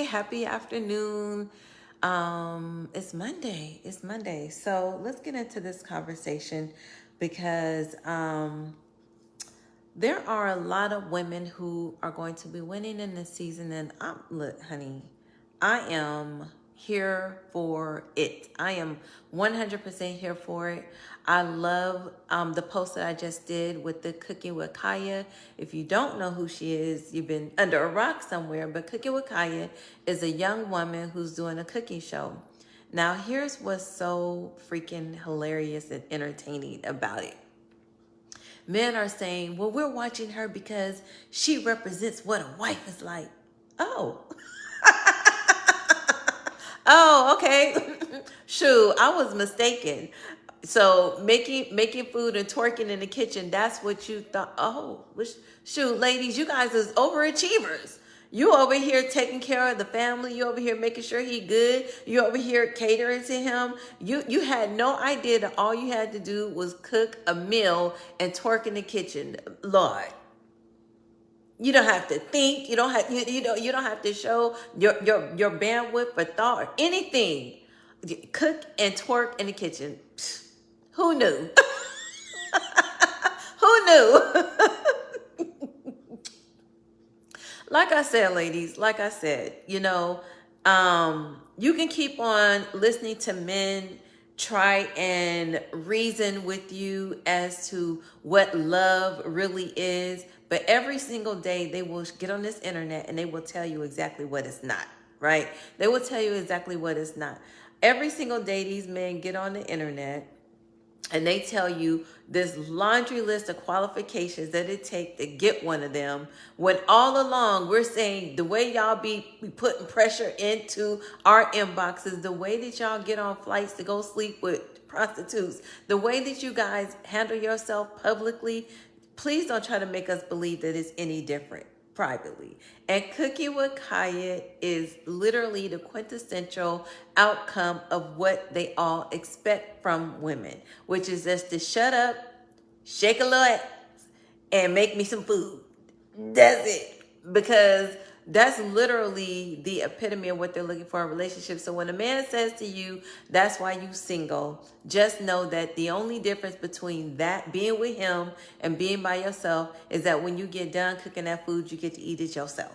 happy afternoon. It's Monday. It's Monday. So let's get into this conversation because there are a lot of women who are going to be winning in this season. And look, honey, I am here for it. I am 100% here for it. I love the post that I just did with the Cooking with Kaya. If you don't know who she is, you've been under a rock somewhere. But Cooking with Kaya is a young woman who's doing a cooking show. Now, here's what's so freaking hilarious and entertaining about it. Men are saying, well, we're watching her because she represents what a wife is like. Oh. Oh, okay. Shoot, I was mistaken. So making food and twerking in the kitchen, that's what you thought. Oh, shoot, ladies, you guys is overachievers. You over here taking care of the family. You over here making sure he good. You over here catering to him. You had no idea that all you had to do was cook a meal and twerk in the kitchen. Lord. You don't have to think. You don't have you don't have to show your bandwidth for thought or anything. Cook and twerk in the kitchen. Who knew? Who knew? Like I said, ladies, like I said, you can keep on listening to men try and reason with you as to what love really is. But every single day they will get on this internet and they will tell you exactly what it's not, right? They will tell you exactly what it's not. Every single day these men get on the internet and they tell you this laundry list of qualifications that it takes to get one of them, when all along we're saying the way y'all be putting pressure into our inboxes, the way that y'all get on flights to go sleep with prostitutes, the way that you guys handle yourself publicly, please don't try to make us believe that it's any different privately. And Cooking with Kaya is literally the quintessential outcome of what they all expect from women, which is just to shut up, shake a little ass, and make me some food. That's it. Because that's literally the epitome of what they're looking for in a relationship. So when a man says to you, that's why you single, just know that the only difference between that being with him and being by yourself is that when you get done cooking that food, you get to eat it yourself.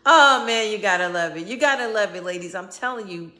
Oh man, you gotta love it. You gotta love it, ladies. I'm telling you,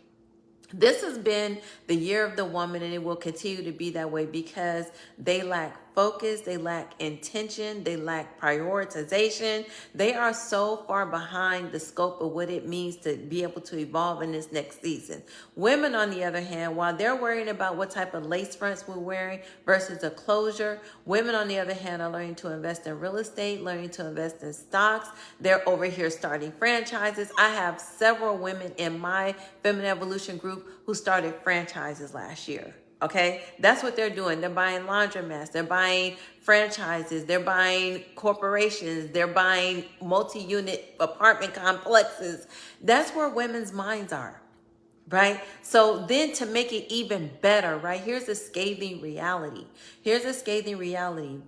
this has been the year of the woman, and it will continue to be that way because they lack focus, they lack intention, they lack prioritization. They are so far behind the scope of what it means to be able to evolve in this next season. Women, on the other hand, while they're worrying about what type of lace fronts we're wearing versus a closure, women, on the other hand, are learning to invest in real estate, learning to invest in stocks. They're over here starting franchises. I have several women in my Feminine Evolution group who started franchises last year. Okay, that's what they're doing. They're buying laundromats, they're buying franchises, they're buying corporations, they're buying multi-unit apartment complexes. That's where women's minds are, right? So then to make it even better, right, here's a scathing reality. Here's a scathing reality.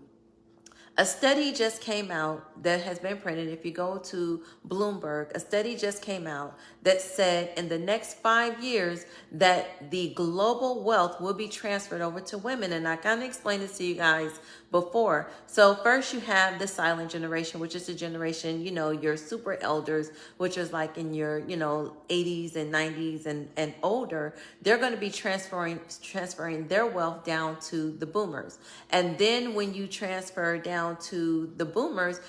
A study just came out that has been printed. If you go to Bloomberg, a study just came out that said in the next 5 years that the global wealth will be transferred over to women. And I kind of explained this to you guys before. So first you have the silent generation, which is the generation, your super elders, which is like in your, 80s and 90s and older. They're going to be transferring their wealth down to the boomers. And then when you transfer down to the boomers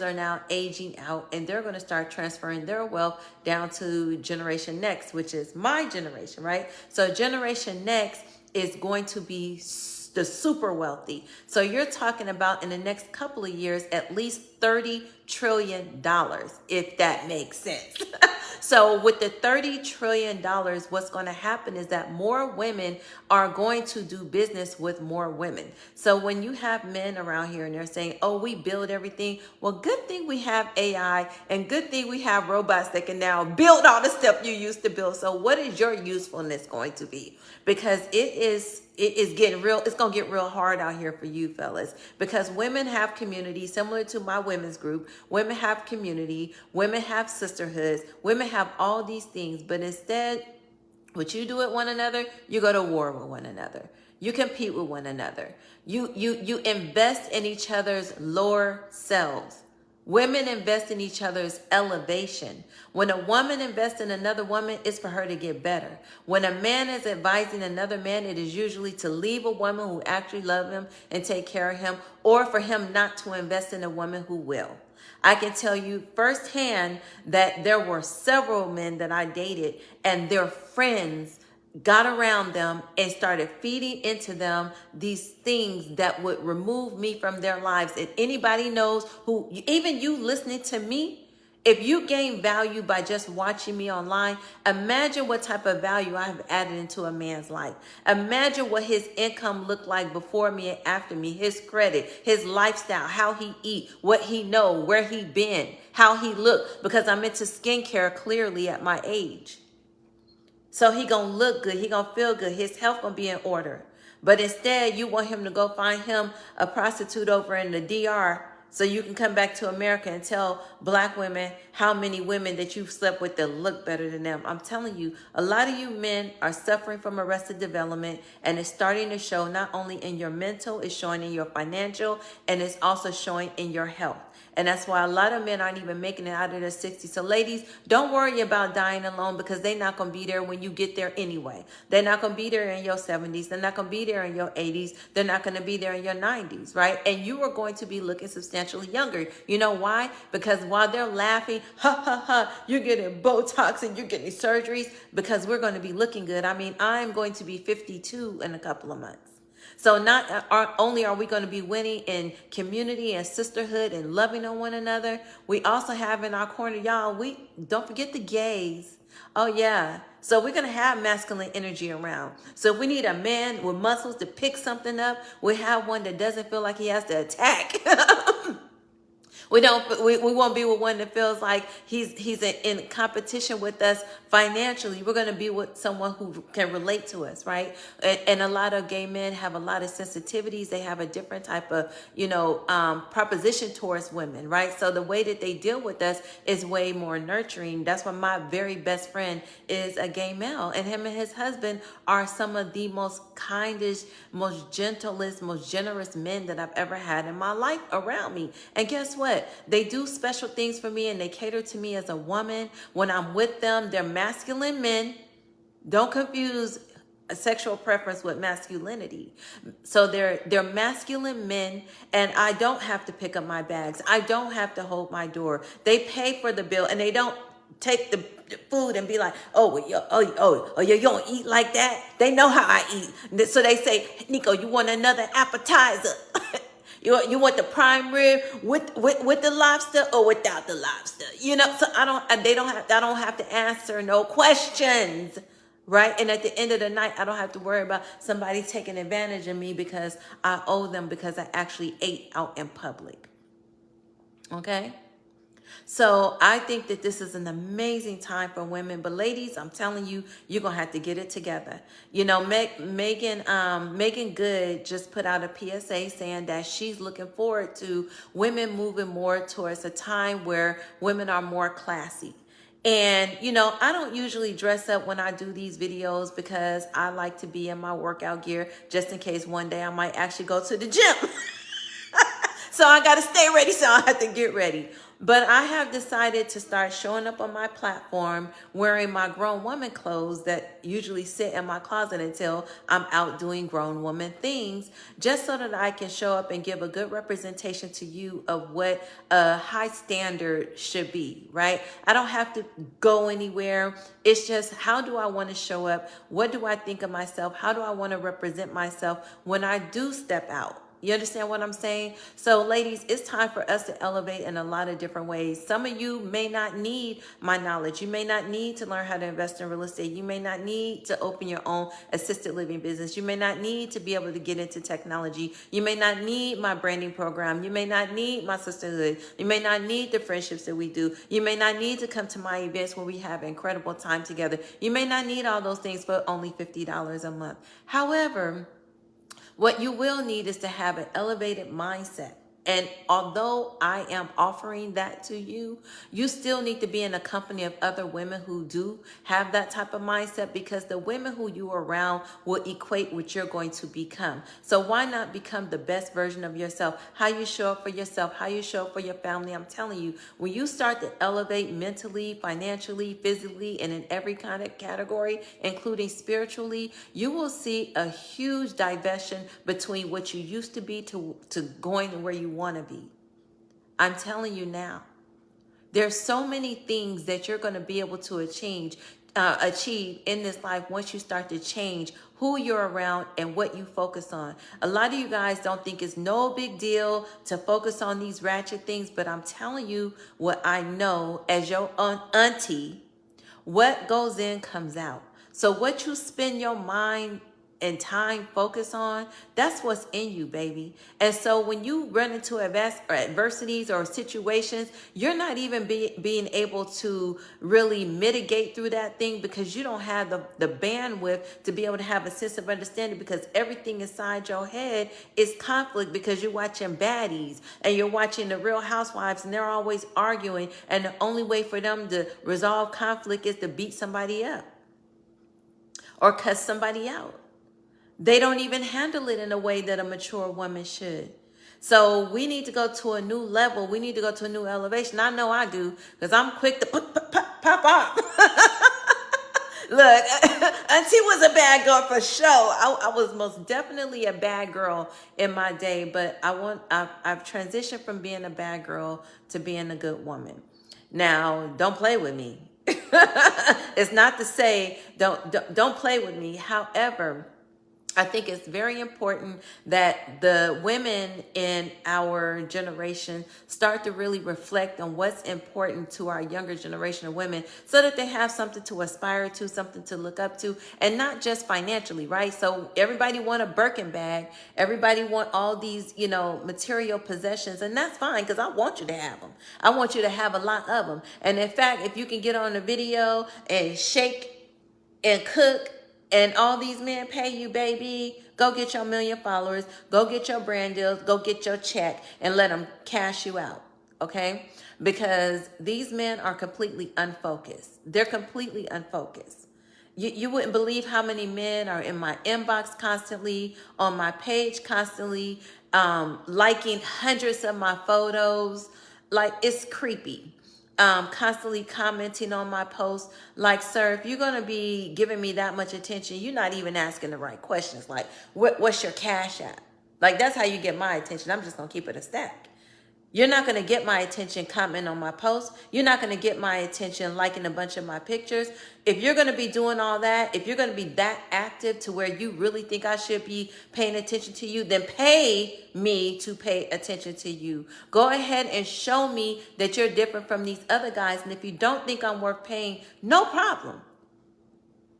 are now aging out, and they're going to start transferring their wealth down to Generation Next, which is my generation, right? So Generation Next is going to be the super wealthy. So you're talking about in the next couple of years, at least $30 trillion, if that makes sense. So with the $30 trillion, what's going to happen is that more women are going to do business with more women. So when you have men around here and they're saying, oh, we build everything. Well, good thing we have AI, and good thing we have robots that can now build all the stuff you used to build. So what is your usefulness going to be? Because it is getting real. It's going to get real hard out here for you fellas, because women have community similar to my women's group. Women have community, women have sisterhoods, women have all these things. But instead, what you do with one another, you go to war with one another. You compete with one another. You invest in each other's lower selves. Women invest in each other's elevation. When a woman invests in another woman, it's for her to get better. When a man is advising another man, it is usually to leave a woman who actually loves him and take care of him, or for him not to invest in a woman who will. I can tell you firsthand that there were several men that I dated, and their friends got around them and started feeding into them these things that would remove me from their lives. And anybody knows who, even you listening to me, if you gain value by just watching me online, imagine what type of value I have added into a man's life. Imagine what his income looked like before me and after me, his credit, his lifestyle, how he eat, what he know, where he been, how he look, because I'm into skincare clearly at my age. So he gonna look good, he gonna feel good, his health gonna be in order. But instead, you want him to go find him a prostitute over in the DR so you can come back to America and tell black women how many women that you've slept with that look better than them. I'm telling you, a lot of you men are suffering from arrested development, and it's starting to show not only in your mental, it's showing in your financial, and it's also showing in your health. And that's why a lot of men aren't even making it out of their 60s. So ladies, don't worry about dying alone, because they're not going to be there when you get there anyway. They're not going to be there in your 70s. They're not going to be there in your 80s. They're not going to be there in your 90s, right? And you are going to be looking substantially younger. You know why? Because while they're laughing, ha, ha, ha, you're getting Botox and you're getting surgeries, because we're going to be looking good. I mean, I'm going to be 52 in a couple of months. So not only are we going to be winning in community and sisterhood and loving on one another, we also have in our corner, y'all, we don't forget the gays. Oh yeah. So we're going to have masculine energy around. So if we need a man with muscles to pick something up, we have one that doesn't feel like he has to attack. We won't be with one that feels like he's in competition with us financially. We're going to be with someone who can relate to us, right? And a lot of gay men have a lot of sensitivities. They have a different type of, proposition towards women, right? So the way that they deal with us is way more nurturing. That's why my very best friend is a gay male, and him and his husband are some of the most kindest, most gentlest, most generous men that I've ever had in my life around me. And guess what? They do special things for me, and they cater to me as a woman. When I'm with them, they're masculine men. Don't confuse a sexual preference with masculinity. So they're masculine men, and I don't have to pick up my bags. I don't have to hold my door. They pay for the bill, and they don't take the food and be like, you don't eat like that. They know how I eat. So they say, Nico, you want another appetizer? You want the prime rib with the lobster or without the lobster? So I don't have to answer no questions, right? And at the end of the night, I don't have to worry about somebody taking advantage of me because I owe them because I actually ate out in public. Okay? So I think that this is an amazing time for women. But ladies, I'm telling you, you're going to have to get it together. Megan Good just put out a PSA saying that she's looking forward to women moving more towards a time where women are more classy. And, I don't usually dress up when I do these videos because I like to be in my workout gear just in case one day I might actually go to the gym. So I got to stay ready, so I have to get ready. But I have decided to start showing up on my platform wearing my grown woman clothes that usually sit in my closet until I'm out doing grown woman things, just so that I can show up and give a good representation to you of what a high standard should be, right? I don't have to go anywhere. It's just, how do I want to show up? What do I think of myself? How do I want to represent myself when I do step out? You understand what I'm saying? So ladies, it's time for us to elevate in a lot of different ways. Some of you may not need my knowledge. You may not need to learn how to invest in real estate. You may not need to open your own assisted living business. You may not need to be able to get into technology. You may not need my branding program. You may not need my sisterhood. You may not need the friendships that we do. You may not need to come to my events where we have incredible time together. You may not need all those things for only $50 a month. However, what you will need is to have an elevated mindset. And although I am offering that to you, you still need to be in a company of other women who do have that type of mindset, because the women who you are around will equate what you're going to become. So why not become the best version of yourself? How you show up for yourself, how you show up for your family. I'm telling you, when you start to elevate mentally, financially, physically, and in every kind of category, including spiritually, you will see a huge diversion between what you used to be to going to where you want to be. I'm telling you now, there's so many things that you're going to be able to achieve in this life once you start to change who you're around and what you focus on. A lot of you guys don't think it's no big deal to focus on these ratchet things, but I'm telling you what I know as your auntie, what goes in comes out. So what you spend your mind and time focus on, that's what's in you, baby. And so when you run into adversities or situations, you're not even being able to really mitigate through that thing, because you don't have the bandwidth to be able to have a sense of understanding, because everything inside your head is conflict, because you're watching baddies and you're watching the Real Housewives and they're always arguing, and the only way for them to resolve conflict is to beat somebody up or cuss somebody out. They don't even handle it in a way that a mature woman should. So we need to go to a new level. We need to go to a new elevation. I know I do, because I'm quick to pop off. Look, Auntie was a bad girl for sure. I was most definitely a bad girl in my day, but I've transitioned from being a bad girl to being a good woman. Now, don't play with me. It's not to say don't play with me. However, I think it's very important that the women in our generation start to really reflect on what's important to our younger generation of women, so that they have something to aspire to, something to look up to, and not just financially, right? So everybody want a Birkin bag. Everybody want all these, material possessions, and that's fine, because I want you to have them. I want you to have a lot of them. And in fact, if you can get on a video and shake and cook, and all these men pay you, baby, go get your 1 million followers, go get your brand deals, go get your check, and let them cash you out, okay? Because these men are completely unfocused. They're completely unfocused. You wouldn't believe how many men are in my inbox constantly, on my page constantly, liking hundreds of my photos. Like, it's creepy. Constantly commenting on my posts. Like, sir, if you're going to be giving me that much attention, you're not even asking the right questions. Like, what's your cash app? Like, that's how you get my attention. I'm just going to keep it a stack. You're not going to get my attention commenting on my posts. You're not going to get my attention liking a bunch of my pictures. If you're going to be doing all that, if you're going to be that active to where you really think I should be paying attention to you, then pay me to pay attention to you. Go ahead and show me that you're different from these other guys. And if you don't think I'm worth paying, no problem.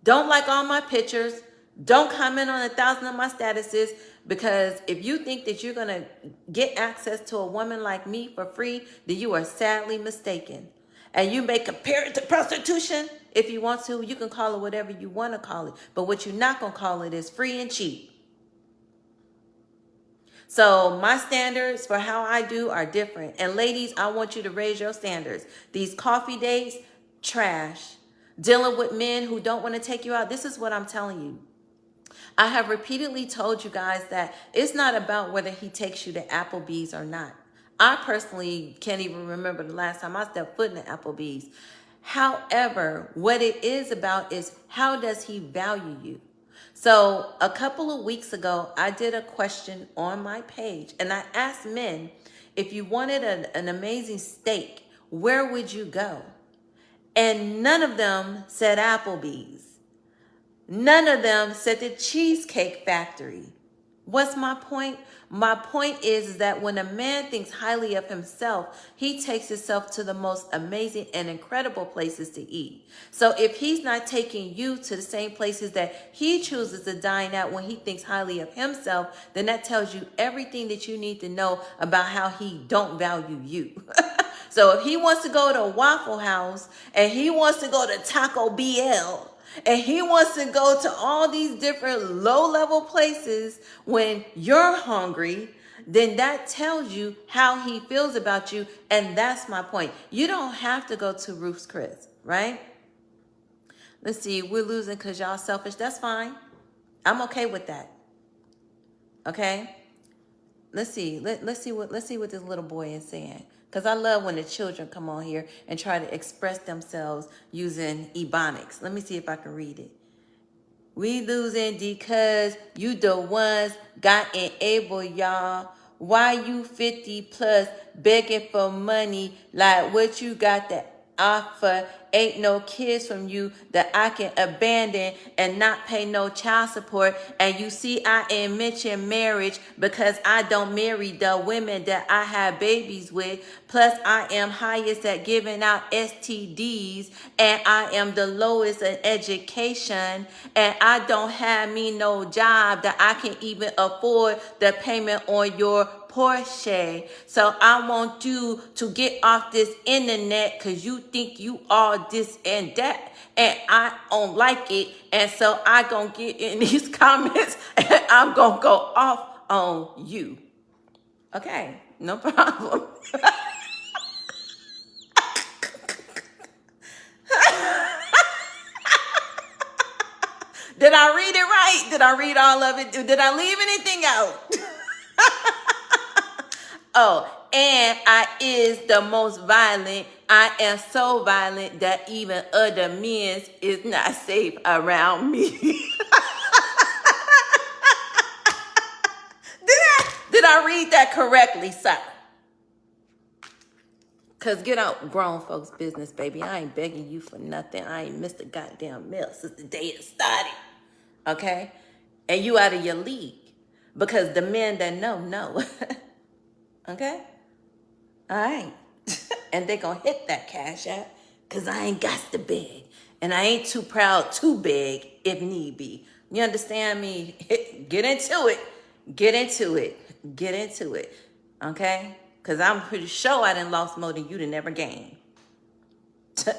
Don't like all my pictures. Don't comment on 1,000 of my statuses, because if you think that you're going to get access to a woman like me for free, then you are sadly mistaken. And you may compare it to prostitution if you want to. You can call it whatever you want to call it. But what you're not going to call it is free and cheap. So my standards for how I do are different. And ladies, I want you to raise your standards. These coffee dates, trash. Dealing with men who don't want to take you out. This is what I'm telling you. I have repeatedly told you guys that it's not about whether he takes you to Applebee's or not. I personally can't even remember the last time I stepped foot in the Applebee's. However, what it is about is, how does he value you? So a couple of weeks ago, I did a question on my page, and I asked men, if you wanted an amazing steak, where would you go? And none of them said Applebee's. None of them said the Cheesecake Factory. What's my point? My point is that when a man thinks highly of himself, he takes himself to the most amazing and incredible places to eat. So if he's not taking you to the same places that he chooses to dine at when he thinks highly of himself, then that tells you everything that you need to know about how he don't value you. So if he wants to go to a Waffle House and he wants to go to Taco BL, and he wants to go to all these different low-level places when you're hungry, then that tells you how he feels about you. And that's my point. You don't have to go to Ruth's Chris, right? Let's see, we're losing because y'all selfish. That's fine. I'm okay with that. Okay? Let's see. Let's see what this little boy is saying. Because I love when the children come on here and try to express themselves using Ebonics. Let me see if I can read it. We losing because you the ones got enabled, y'all. Why you 50 plus begging for money like what you got to offer? Ain't no kids from you that I can abandon and not pay no child support. And you see, I ain't mention marriage because I don't marry the women that I have babies with. Plus, I am highest at giving out STDs, and I am the lowest in education, and I don't have me no job that I can even afford the payment on your Porsche. So I want you to get off this internet because you think you are this and that, and I don't like it. And so I gonna get in these comments and I'm gonna go off on you. Okay, no problem. Did I read it right? Did I read all of it? Did I leave anything out? Oh, and I is the most violent. I am so violent that even other men is not safe around me. Did I read that correctly, sir? Because get out grown folks' business, baby. I ain't begging you for nothing. I ain't missed a goddamn meal since the day it started. Okay? And you out of your league. Because the men that know. Okay? All right. And they gonna hit that cash app because I ain't got to beg. And I ain't too proud to beg if need be. You understand me? Get into it. Get into it. Get into it. Okay? Because I'm pretty sure I done lost more than you done ever gained.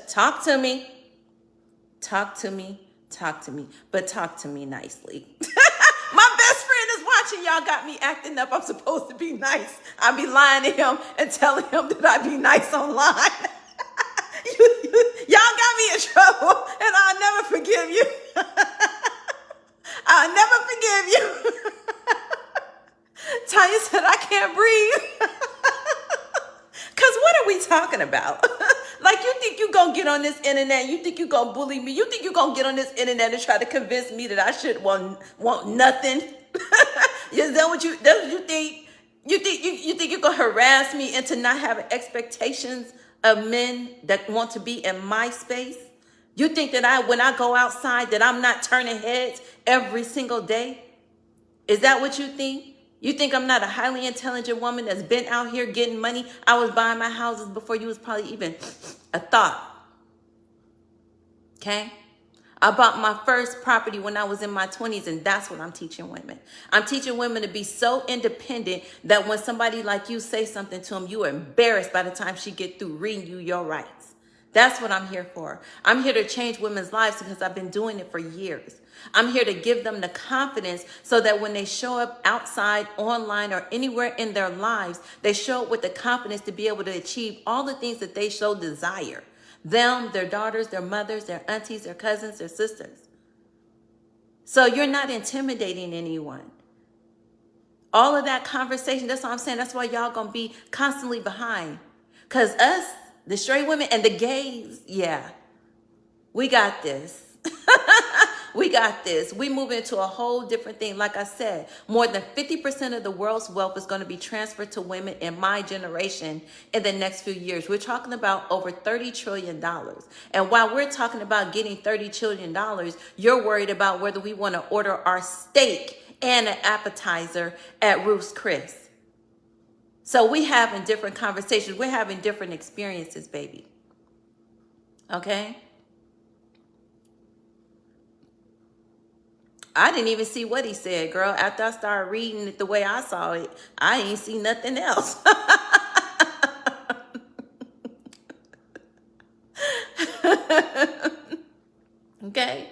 Talk to me. Talk to me. Talk to me. But talk to me nicely. My best friend is watching. Y'all got me acting up. I'm supposed to be nice. I be lying to him and telling him that I be nice online. Y'all got me in trouble, and I'll never forgive you. I'll never forgive you. Tanya said I can't breathe. Because what are we talking about? Like, you think you going to get on this internet, you think you going to bully me, you think you going to get on this internet and try to convince me that I should want nothing? Is that what you think? You think you're going to harass me into not having expectations of men that want to be in my space? You think that when I go outside, that I'm not turning heads every single day? Is that what you think? You think I'm not a highly intelligent woman that's been out here getting money? I was buying my houses before you was probably even a thought. Okay? I bought my first property when I was in my 20s, and that's what I'm teaching women. I'm teaching women to be so independent that when somebody like you say something to them, you are embarrassed by the time she get through reading you your rights. That's what I'm here for. I'm here to change women's lives because I've been doing it for years. I'm here to give them the confidence so that when they show up outside, online, or anywhere in their lives, they show up with the confidence to be able to achieve all the things that they so desire. Them, their daughters, their mothers, their aunties, their cousins, their sisters. So you're not intimidating anyone. All of that conversation, that's what I'm saying. That's why y'all gonna be constantly behind. Because us, the straight women and the gays, yeah, we got this. We got this. We move into a whole different thing. Like I said, more than 50% of the world's wealth is going to be transferred to women in my generation in the next few years. We're talking about over $30 trillion. And while we're talking about getting $30 trillion, you're worried about whether we want to order our steak and an appetizer at Ruth's Chris. So we having different conversations. We're having different experiences, baby. Okay? I didn't even see what he said, girl. After I started reading it the way I saw it, I ain't see nothing else. Okay?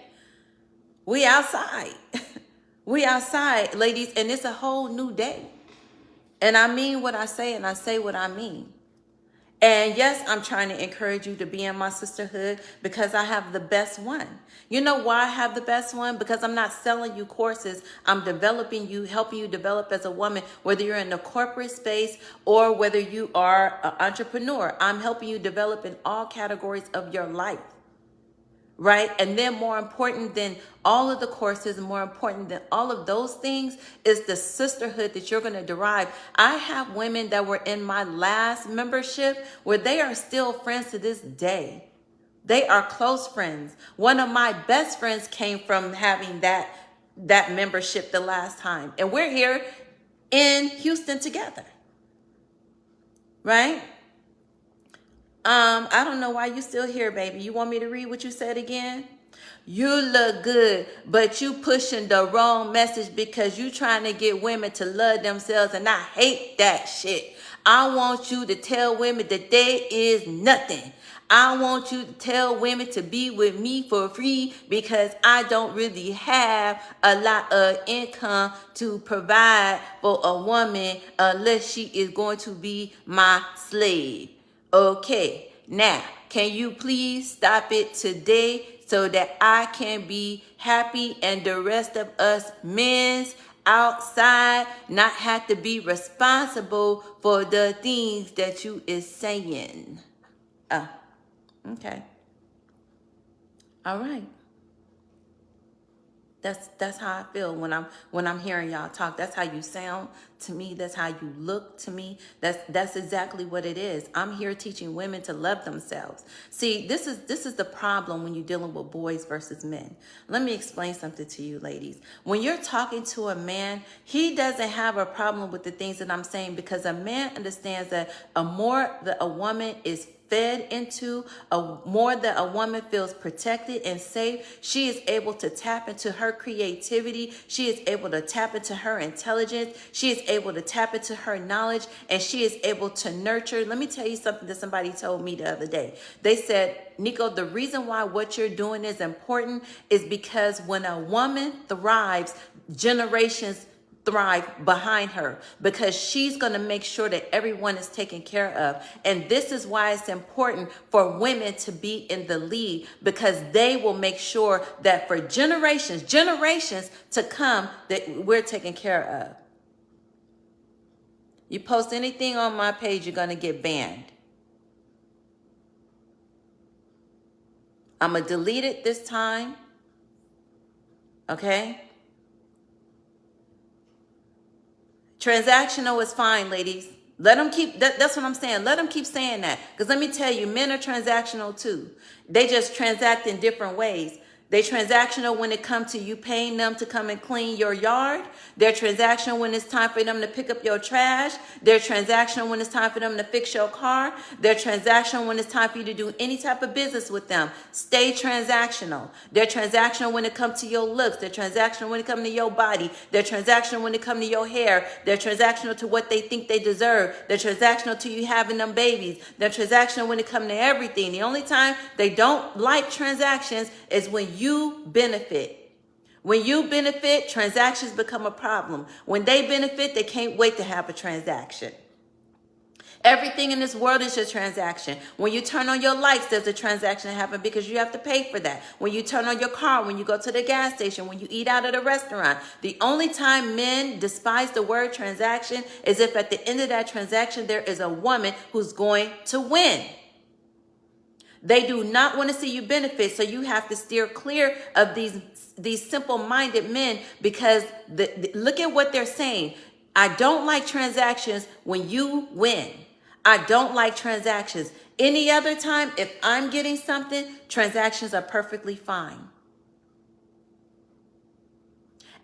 We outside. We outside, ladies, and it's a whole new day. And I mean what I say, and I say what I mean. And yes, I'm trying to encourage you to be in my sisterhood because I have the best one. You know why I have the best one? Because I'm not selling you courses. I'm developing you, helping you develop as a woman, whether you're in the corporate space or whether you are an entrepreneur. I'm helping you develop in all categories of your life. Right? And then more important than all of the courses, more important than all of those things is the sisterhood that you're going to derive. I have women that were in my last membership where they are still friends to this day. They are close friends. One of my best friends came from having that membership the last time. And we're here in Houston together. Right? I don't know why you still here, baby. You want me to read what you said again? You look good, but you pushing the wrong message because you trying to get women to love themselves, and I hate that shit. I want you to tell women that there is nothing. I want you to tell women to be with me for free because I don't really have a lot of income to provide for a woman unless she is going to be my slave. Okay, now, can you please stop it today so that I can be happy and the rest of us men's outside not have to be responsible for the things that you is saying? Oh, okay. All right. That's how I feel when I'm hearing y'all talk. That's how you sound to me. That's how you look to me. That's exactly what it is. I'm here teaching women to love themselves. See, this is the problem when you're dealing with boys versus men. Let me explain something to you, ladies. When you're talking to a man, he doesn't have a problem with the things that I'm saying because a man understands that more that a woman is fed into, more that a woman feels protected and safe, she is able to tap into her creativity. She is able to tap into her intelligence. She is able to tap into her knowledge, and she is able to nurture. Let me tell you something that somebody told me the other day. They said, Nico, the reason why what you're doing is important is because when a woman thrives, generations thrive behind her because she's going to make sure that everyone is taken care of. And this is why it's important for women to be in the lead because they will make sure that for generations to come that we're taken care of. You post anything on my page, you're going to get banned. I'm going to delete it this time. Okay? Transactional is fine, ladies. Let them keep, that's what I'm saying. Let them keep saying that. Because let me tell you, men are transactional too. They just transact in different ways. They transactional when it comes to you paying them to come and clean your yard. They're transactional when it's time for them to pick up your trash. They're transactional when it's time for them to fix your car. They're transactional when it's time for you to do any type of business with them. Stay transactional. They're transactional when it comes to your looks. They're transactional when it comes to your body. They're transactional when it comes to your hair. They're transactional to what they think they deserve. They're transactional to you having them babies. They're transactional when it comes to everything. The only time they don't like transactions is when you benefit. When you benefit, transactions become a problem. When they benefit, they can't wait to have a transaction. Everything in this world is a transaction. When you turn on your lights, there's a transaction that happens because you have to pay for that. When you turn on your car, when you go to the gas station, when you eat out at a restaurant, the only time men despise the word transaction is if at the end of that transaction, there is a woman who's going to win. They do not want to see you benefit, so you have to steer clear of these simple-minded men because look at what they're saying. I don't like transactions when you win. I don't like transactions. Any other time, if I'm getting something, transactions are perfectly fine.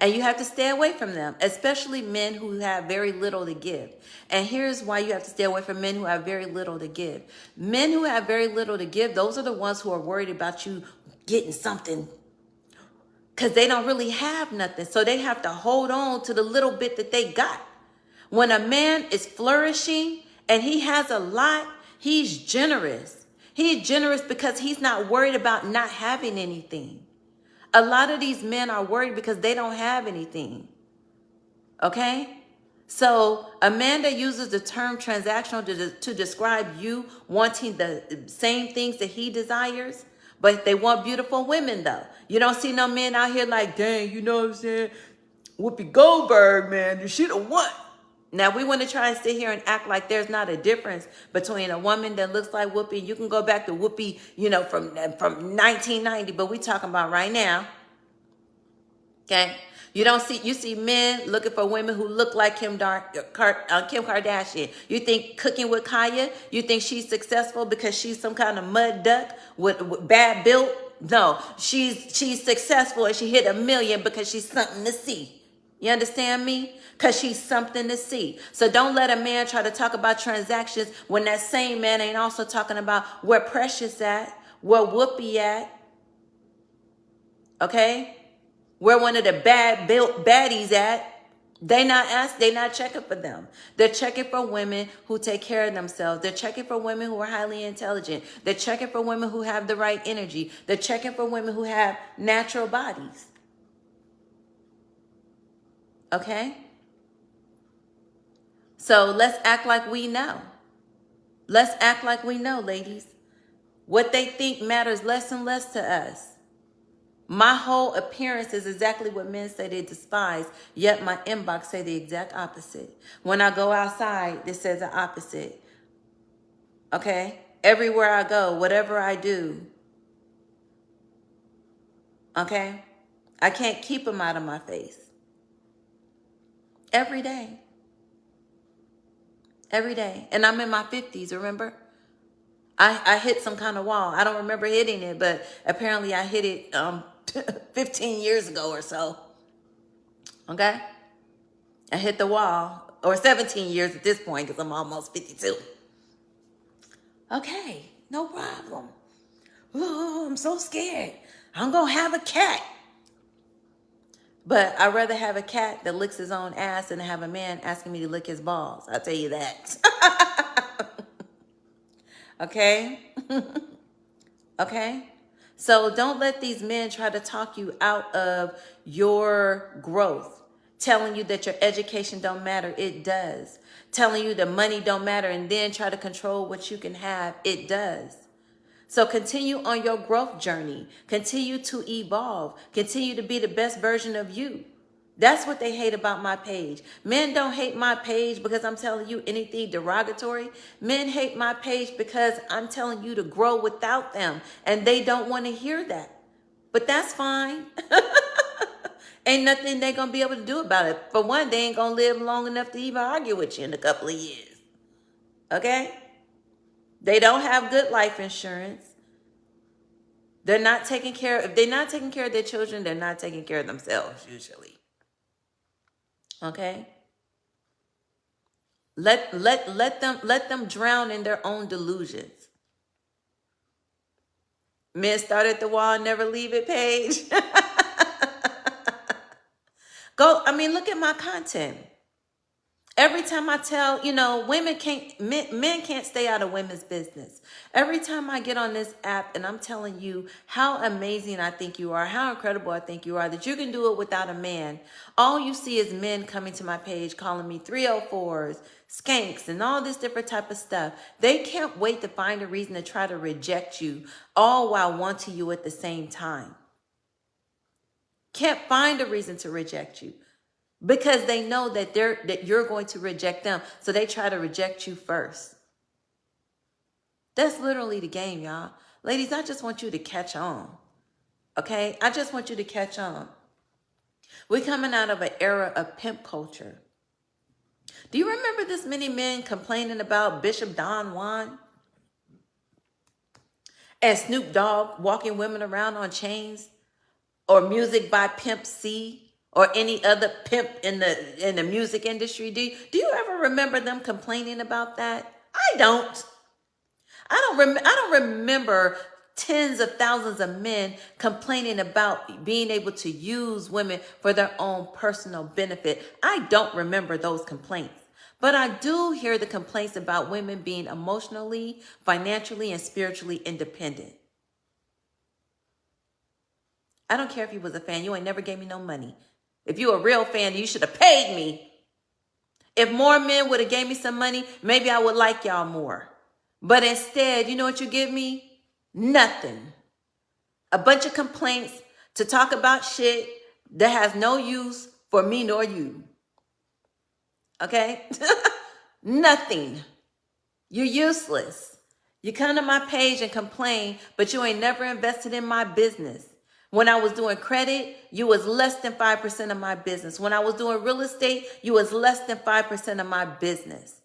And you have to stay away from them, especially men who have very little to give. And here's why you have to stay away from men who have very little to give. Men who have very little to give, those are the ones who are worried about you getting something because they don't really have nothing. So they have to hold on to the little bit that they got. When a man is flourishing and he has a lot, he's generous. He's generous because he's not worried about not having anything. A lot of these men are worried because they don't have anything. Okay? So a man that uses the term transactional to describe you wanting the same things that he desires, but they want beautiful women though. You don't see no men out here like, dang, you know what I'm saying? Whoopi Goldberg, man, you should have won. Now, we want to try and sit here and act like there's not a difference between a woman that looks like Whoopi. You can go back to Whoopi, you know, from 1990, but we talking about right now. Okay? You see men looking for women who look like Kim Kardashian. You think Cooking with Kaya, you think she's successful because she's some kind of mud duck with bad built? No, she's successful and she hit 1 million because she's something to see. You understand me? Because she's something to see. So don't let a man try to talk about transactions when that same man ain't also talking about where Precious at, where Whoopi at. Okay? Where one of the bad built baddies at. They not checking for them. They're checking for women who take care of themselves. They're checking for women who are highly intelligent. They're checking for women who have the right energy. They're checking for women who have natural bodies. Okay? So let's act like we know. Let's act like we know, ladies. What they think matters less and less to us. My whole appearance is exactly what men say they despise, yet my inbox say the exact opposite. When I go outside, it says the opposite. Okay? Everywhere I go, whatever I do. Okay? I can't keep them out of my face. Every day. Every day. And I'm in my 50s, remember? I hit some kind of wall. I don't remember hitting it, but apparently I hit it 15 years ago or so. Okay? I hit the wall. Or 17 years at this point because I'm almost 52. Okay, no problem. Oh, I'm so scared. I'm going to have a cat. But I'd rather have a cat that licks his own ass than have a man asking me to lick his balls. I'll tell you that. Okay? Okay? So don't let these men try to talk you out of your growth. Telling you that your education don't matter. It does. Telling you that money don't matter and then try to control what you can have. It does. So continue on your growth journey. Continue to evolve. Continue to be the best version of you. That's what they hate about my page. Men don't hate my page because I'm telling you anything derogatory. Men hate my page because I'm telling you to grow without them. And they don't want to hear that. But that's fine. Ain't nothing they're going to be able to do about it. For one, they ain't going to live long enough to even argue with you in a couple of years. Okay? They don't have good life insurance. They're not taking care. If they're not taking care of their children, they're not taking care of themselves usually. Okay? Let them drown in their own delusions. Men start at the wall, never leave it page. Look at my content. Every time I tell, men can't stay out of women's business. Every time I get on this app and I'm telling you how amazing I think you are, how incredible I think you are, that you can do it without a man, all you see is men coming to my page calling me 304s, skanks, and all this different type of stuff. They can't wait to find a reason to try to reject you, all while wanting you at the same time. Can't find a reason to reject you. Because they know that you're going to reject them. So they try to reject you first. That's literally the game, y'all. Ladies, I just want you to catch on. Okay? I just want you to catch on. We're coming out of an era of pimp culture. Do you remember this many men complaining about Bishop Don Juan? And Snoop Dogg walking women around on chains? Or music by Pimp C? or any other pimp in the music industry. Do you ever remember them complaining about that? I don't. I don't remember tens of thousands of men complaining about being able to use women for their own personal benefit. I don't remember those complaints. But I do hear the complaints about women being emotionally, financially, and spiritually independent. I don't care if you was a fan. You ain't never gave me no money. If you a real fan, you should have paid me. If more men would have gave me some money, maybe I would like y'all more. But instead, you know what you give me? Nothing. A bunch of complaints to talk about shit that has no use for me nor you. Okay? Nothing. You're useless. You come to my page and complain, but you ain't never invested in my business. When I was doing credit, you was less than 5% of my business. When I was doing real estate, you was less than 5% of my business.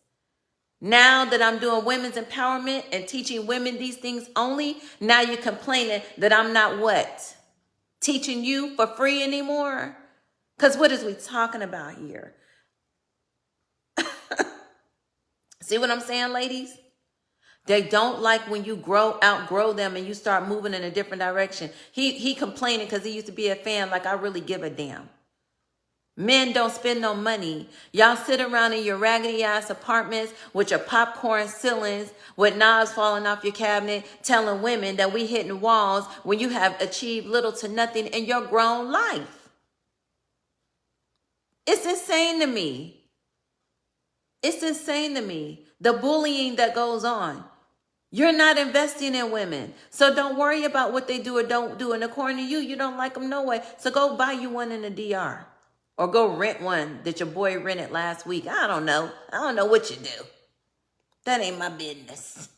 Now that I'm doing women's empowerment and teaching women these things only, now you're complaining that I'm not what? Teaching you for free anymore? Because what is we talking about here? See what I'm saying, ladies? They don't like when you outgrow them and you start moving in a different direction. He complaining because he used to be a fan, like I really give a damn. Men don't spend no money. Y'all sit around in your raggedy ass apartments with your popcorn ceilings, with knives falling off your cabinet, telling women that we hitting walls when you have achieved little to nothing in your grown life. It's insane to me. It's insane to me. The bullying that goes on. You're not investing in women. So don't worry about what they do or don't do. And according to you, you don't like them no way. So go buy you one in the DR. Or go rent one that your boy rented last week. I don't know. I don't know what you do. That ain't my business.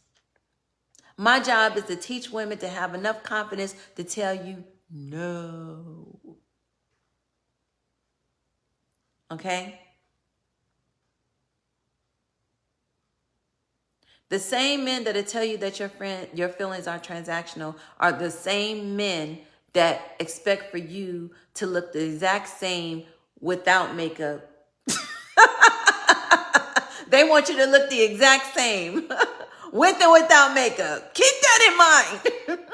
My job is to teach women to have enough confidence to tell you no. Okay? The same men that'll tell you that your feelings are transactional are the same men that expect for you to look the exact same without makeup. They want you to look the exact same with and without makeup. Keep that in mind.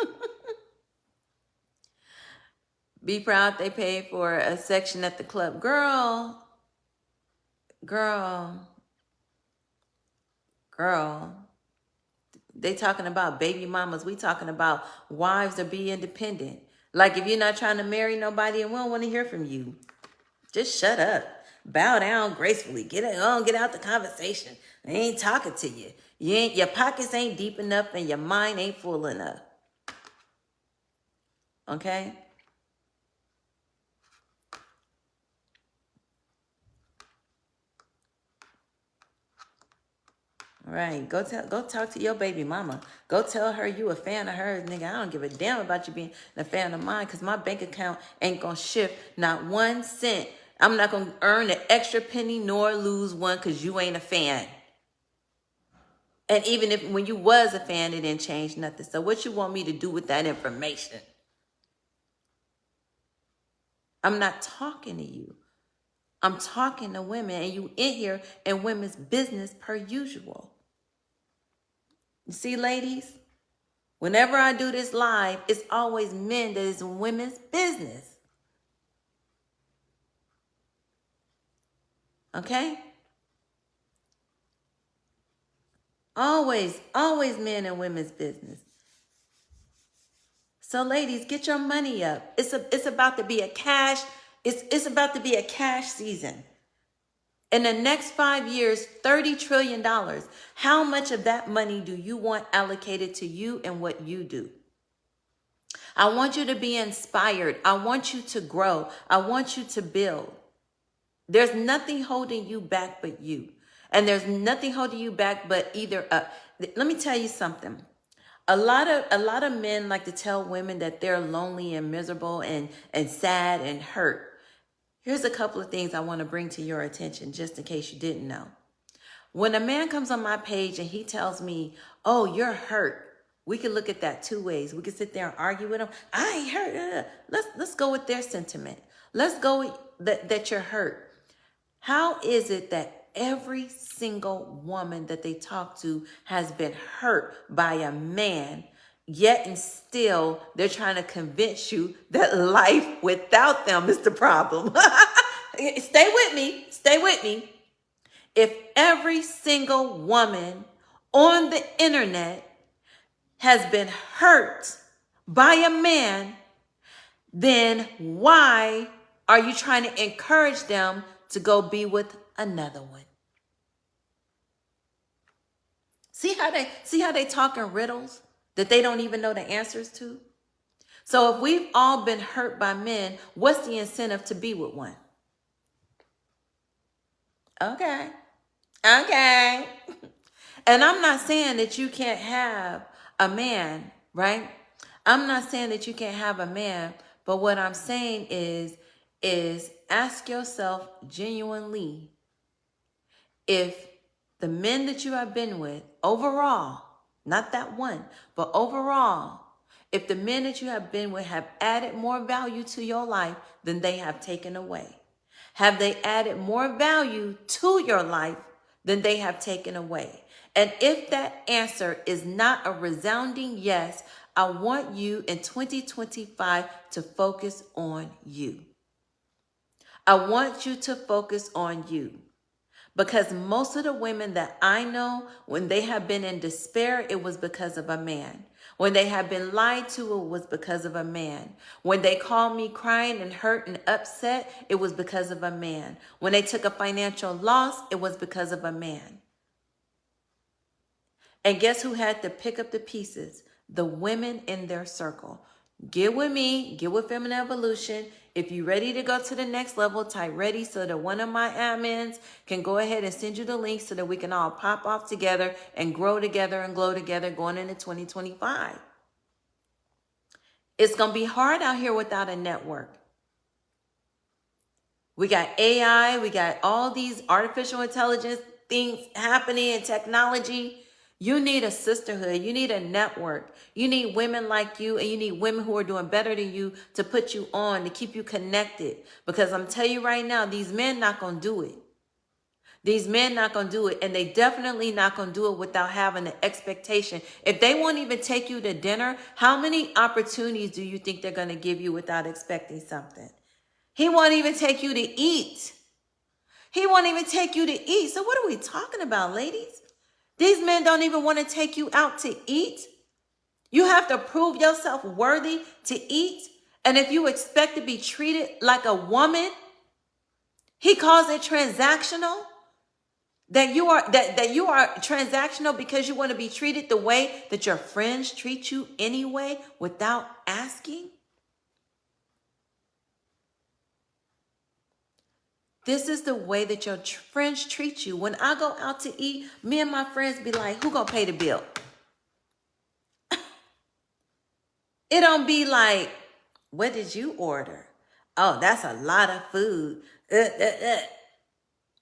Be proud they paid for a section at the club. Girl. They talking about baby mamas. We talking about wives to be independent. Like if you're not trying to marry nobody and we don't want to hear from you, just shut up. Bow down gracefully. Get out the conversation. They ain't talking to you. Your pockets ain't deep enough and your mind ain't full enough. Okay? Right. Go talk to your baby mama. Go tell her you a fan of hers, nigga. I don't give a damn about you being a fan of mine because my bank account ain't gonna shift not 1 cent. I'm not gonna earn an extra penny nor lose one because you ain't a fan. And even if when you was a fan, it didn't change nothing. So what you want me to do with that information? I'm not talking to you. I'm talking to women, and you in here in women's business per usual. You see, ladies, whenever I do this live, it's always men that is in women's business. Okay? Always men in women's business. So ladies, get your money up. It's about to be a cash, it's about to be a cash season. In the next 5 years, $30 trillion. How much of that money do you want allocated to you and what you do? I want you to be inspired. I want you to grow. I want you to build. There's nothing holding you back but you. And there's nothing holding you back but either. Let me tell you something. A lot of men like to tell women that they're lonely and miserable and sad and hurt. Here's a couple of things I want to bring to your attention, just in case you didn't know. When a man comes on my page and he tells me, oh, you're hurt, we can look at that two ways. We can sit there and argue with him. I ain't hurt. Let's go with their sentiment. Let's go that you're hurt? How is it that every single woman that they talk to has been hurt by a man, yet and still they're trying to convince you that life without them is the problem? Stay with me. Stay with me. If every single woman on the internet has been hurt by a man, then why are you trying to encourage them to go be with another one? See how they talk in riddles that they don't even know the answers to? So if we've all been hurt by men, what's the incentive to be with one? Okay. Okay. And I'm not saying that you can't have a man, right? I'm not saying that you can't have a man, but what I'm saying is ask yourself genuinely if the men that you have been with overall, not that one, but overall, if the men that you have been with have added more value to your life than they have taken away. Have they added more value to your life than they have taken away? And if that answer is not a resounding yes, I want you in 2025 to focus on you. I want you to focus on you. Because most of the women that I know, when they have been in despair, it was because of a man. When they have been lied to, it was because of a man. When they called me crying and hurt and upset, it was because of a man. When they took a financial loss, it was because of a man. And guess who had to pick up the pieces? The women in their circle. Get with me, get with Feminine Evolution. If you're ready to go to the next level, type ready so that one of my admins can go ahead and send you the link so that we can all pop off together and grow together and glow together going into 2025. It's going to be hard out here without a network. We got AI, we got all these artificial intelligence things happening in technology. You need a sisterhood. You need a network. You need women like you, and you need women who are doing better than you to put you on, to keep you connected. Because I'm telling you right now, these men not going to do it. These men not going to do it, and they definitely not going to do it without having an expectation. If they won't even take you to dinner, how many opportunities do you think they're going to give you without expecting something? He won't even take you to eat. He won't even take you to eat. So what are we talking about, ladies? These men don't even want to take you out to eat. You have to prove yourself worthy to eat. And if you expect to be treated like a woman, he calls it transactional. That you are transactional because you want to be treated the way that your friends treat you anyway without asking. This is the way that your friends treat you. When I go out to eat, me and my friends be like, who gonna pay the bill? It don't be like, what did you order? Oh, that's a lot of food.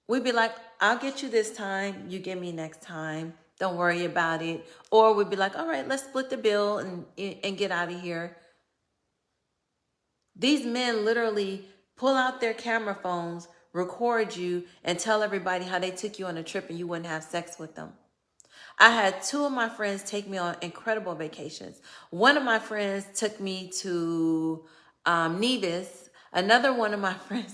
We be like, I'll get you this time. You get me next time. Don't worry about it. Or we'd be like, all right, let's split the bill and get out of here. These men literally pull out their camera phones, record you, and tell everybody how they took you on a trip and you wouldn't have sex with them. I had two of my friends take me on incredible vacations. One of my friends took me to Nevis. Another one of my friends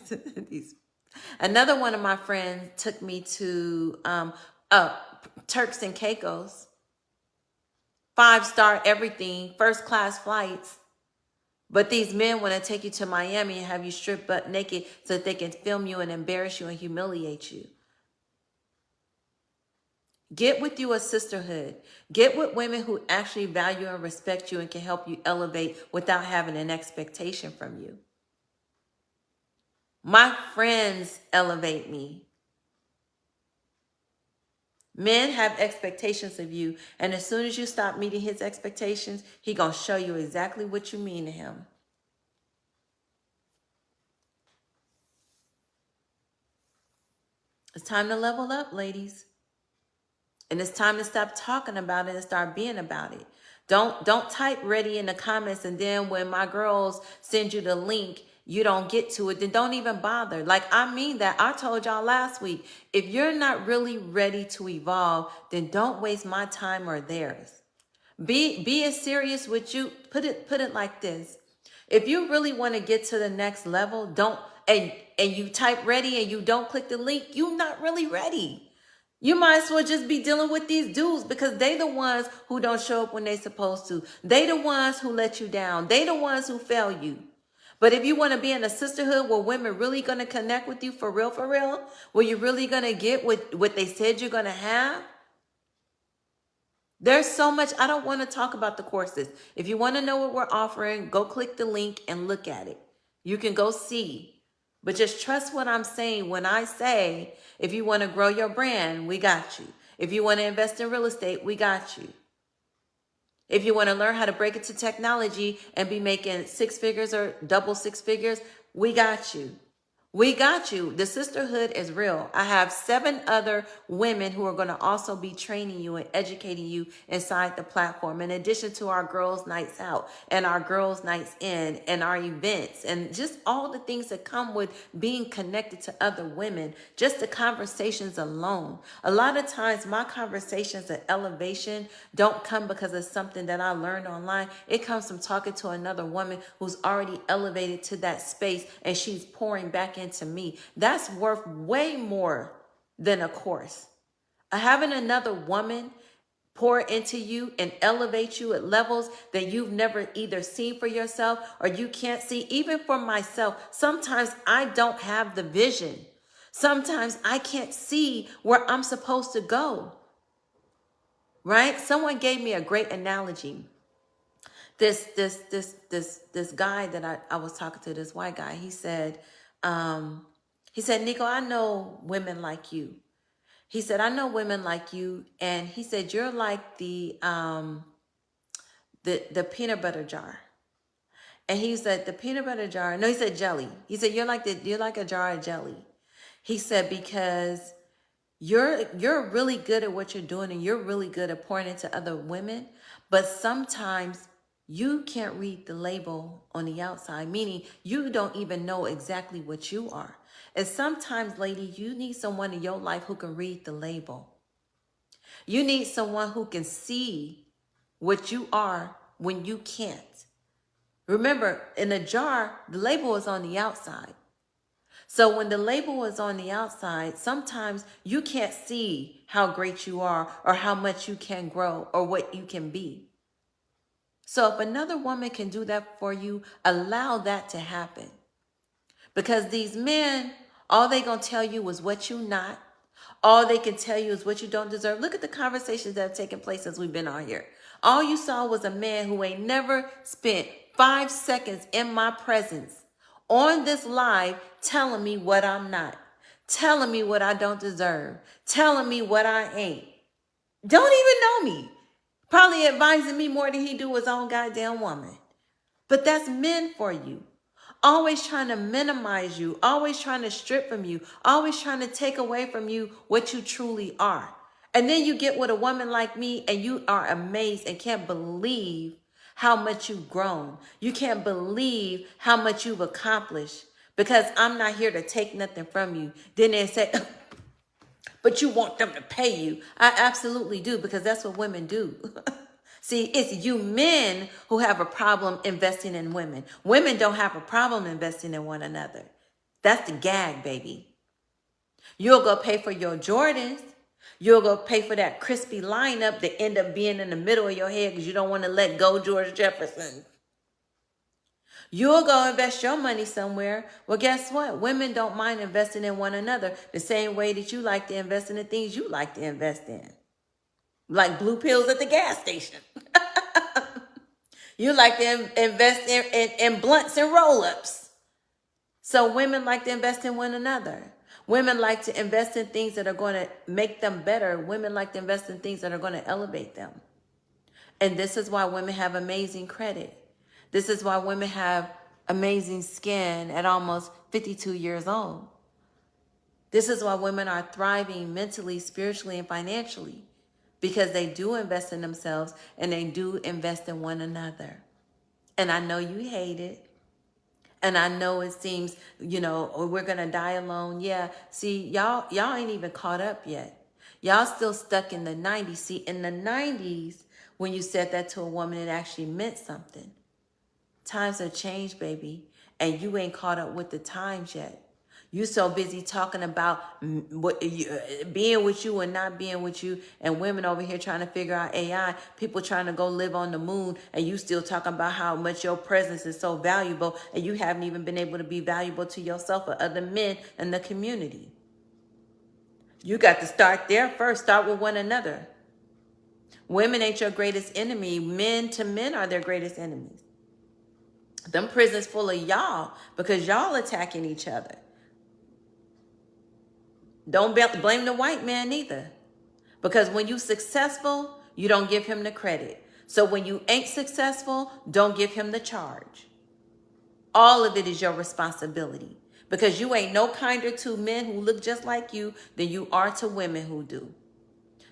took me to Turks and Caicos. 5-star everything, first class flights. But these men want to take you to Miami and have you strip butt naked so that they can film you and embarrass you and humiliate you. Get with you a sisterhood. Get with women who actually value and respect you and can help you elevate without having an expectation from you. My friends elevate me. Men have expectations of you, and as soon as you stop meeting his expectations, he gonna show you exactly what you mean to him. It's time to level up, ladies. And it's time to stop talking about it and start being about it. Don't type ready in the comments, and then when my girls send you the link, you don't get to it, then don't even bother. Like, I mean that. I told y'all last week, if you're not really ready to evolve, then don't waste my time or theirs. Be as serious with you. Put it like this. If you really want to get to the next level, don't and you type ready and you don't click the link, you're not really ready. You might as well just be dealing with these dudes because they the ones who don't show up when they supposed to. They the ones who let you down. They the ones who fail you. But if you want to be in a sisterhood where women really going to connect with you for real, where you're really going to get what they said you're going to have, there's so much. I don't want to talk about the courses. If you want to know what we're offering, go click the link and look at it. You can go see. But just trust what I'm saying when I say, if you want to grow your brand, we got you. If you want to invest in real estate, we got you. If you want to learn how to break into technology and be making six figures or double six figures, we got you. We got you. The sisterhood is real. I have 7 other women who are going to also be training you and educating you inside the platform, in addition to our girls' nights out and our girls' nights in and our events and just all the things that come with being connected to other women, just the conversations alone. A lot of times my conversations of elevation don't come because of something that I learned online. It comes from talking to another woman who's already elevated to that space and she's pouring back into me. That's worth way more than a course. Having another woman pour into you and elevate you at levels that you've never either seen for yourself or you can't see. Even for myself, sometimes I don't have the vision. Sometimes I can't see where I'm supposed to go. Right? Someone gave me a great analogy. This guy that I was talking to, this white guy, he said, Nico, I know women like you. He said, I know women like you. And he said, you're like the peanut butter jar. And he said, the peanut butter jar, no, he said jelly. He said, you're like a jar of jelly. He said, because you're really good at what you're doing and you're really good at pouring into other women, but sometimes you can't read the label on the outside, meaning you don't even know exactly what you are. And sometimes, lady, you need someone in your life who can read the label. You need someone who can see what you are when you can't. Remember, in a jar, the label is on the outside. So when the label is on the outside, sometimes you can't see how great you are or how much you can grow or what you can be. So if another woman can do that for you, allow that to happen. Because these men, all they gonna tell you is what you not. All they can tell you is what you don't deserve. Look at the conversations that have taken place since we've been on here. All you saw was a man who ain't never spent 5 seconds in my presence on this live telling me what I'm not, telling me what I don't deserve, telling me what I ain't. Don't even know me. Probably advising me more than he do his own goddamn woman. But that's men for you. Always trying to minimize you, always trying to strip from you, always trying to take away from you what you truly are. And then you get with a woman like me and you are amazed and can't believe how much you've grown. You can't believe how much you've accomplished because I'm not here to take nothing from you. Then they say, but you want them to pay you. I absolutely do, because that's what women do. See, it's you men who have a problem investing in women. Women don't have a problem investing in one another. That's the gag, baby. You'll go pay for your Jordans. You'll go pay for that crispy lineup that end up being in the middle of your head because you don't want to let go George Jefferson. You'll go invest your money somewhere. Well, guess what? Women don't mind investing in one another the same way that you like to invest in the things you like to invest in. Like blue pills at the gas station. You like to invest in blunts and roll-ups. So women like to invest in one another. Women like to invest in things that are going to make them better. Women like to invest in things that are going to elevate them. And this is why women have amazing credit. This is why women have amazing skin at almost 52 years old. This is why women are thriving mentally, spiritually, and financially. Because they do invest in themselves and they do invest in one another. And I know you hate it. And I know it seems, oh, we're going to die alone. Yeah. See, y'all ain't even caught up yet. Y'all still stuck in the 90s. See, in the 90s, when you said that to a woman, it actually meant something. Times have changed, baby, and you ain't caught up with the times yet. You so busy talking about being with you and not being with you, and women over here trying to figure out AI, people trying to go live on the moon, and you still talking about how much your presence is so valuable, and you haven't even been able to be valuable to yourself or other men in the community. You got to start there first. Start with one another. Women ain't your greatest enemy. Men to men are their greatest enemies. Them prisons full of y'all because y'all attacking each other. Don't blame the white man either. Because when you successful, you don't give him the credit. So when you ain't successful, don't give him the charge. All of it is your responsibility. Because you ain't no kinder to men who look just like you than you are to women who do.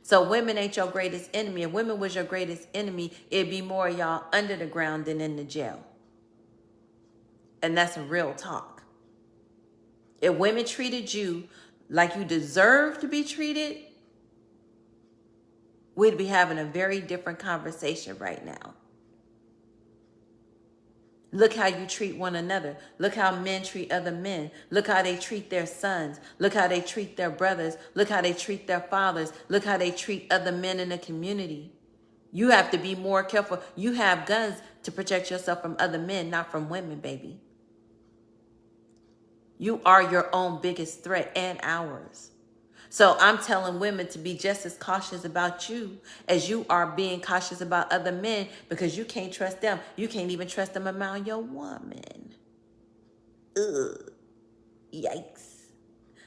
So women ain't your greatest enemy. If women was your greatest enemy, it'd be more of y'all under the ground than in the jail. And that's real talk. If women treated you like you deserve to be treated, we'd be having a very different conversation right now. Look how you treat one another. Look how men treat other men. Look how they treat their sons. Look how they treat their brothers. Look how they treat their fathers. Look how they treat other men in the community. You have to be more careful. You have guns to protect yourself from other men, not from women, baby. You are your own biggest threat and ours. So I'm telling women to be just as cautious about you as you are being cautious about other men, because you can't trust them. You can't even trust them around your woman. Ugh. Yikes.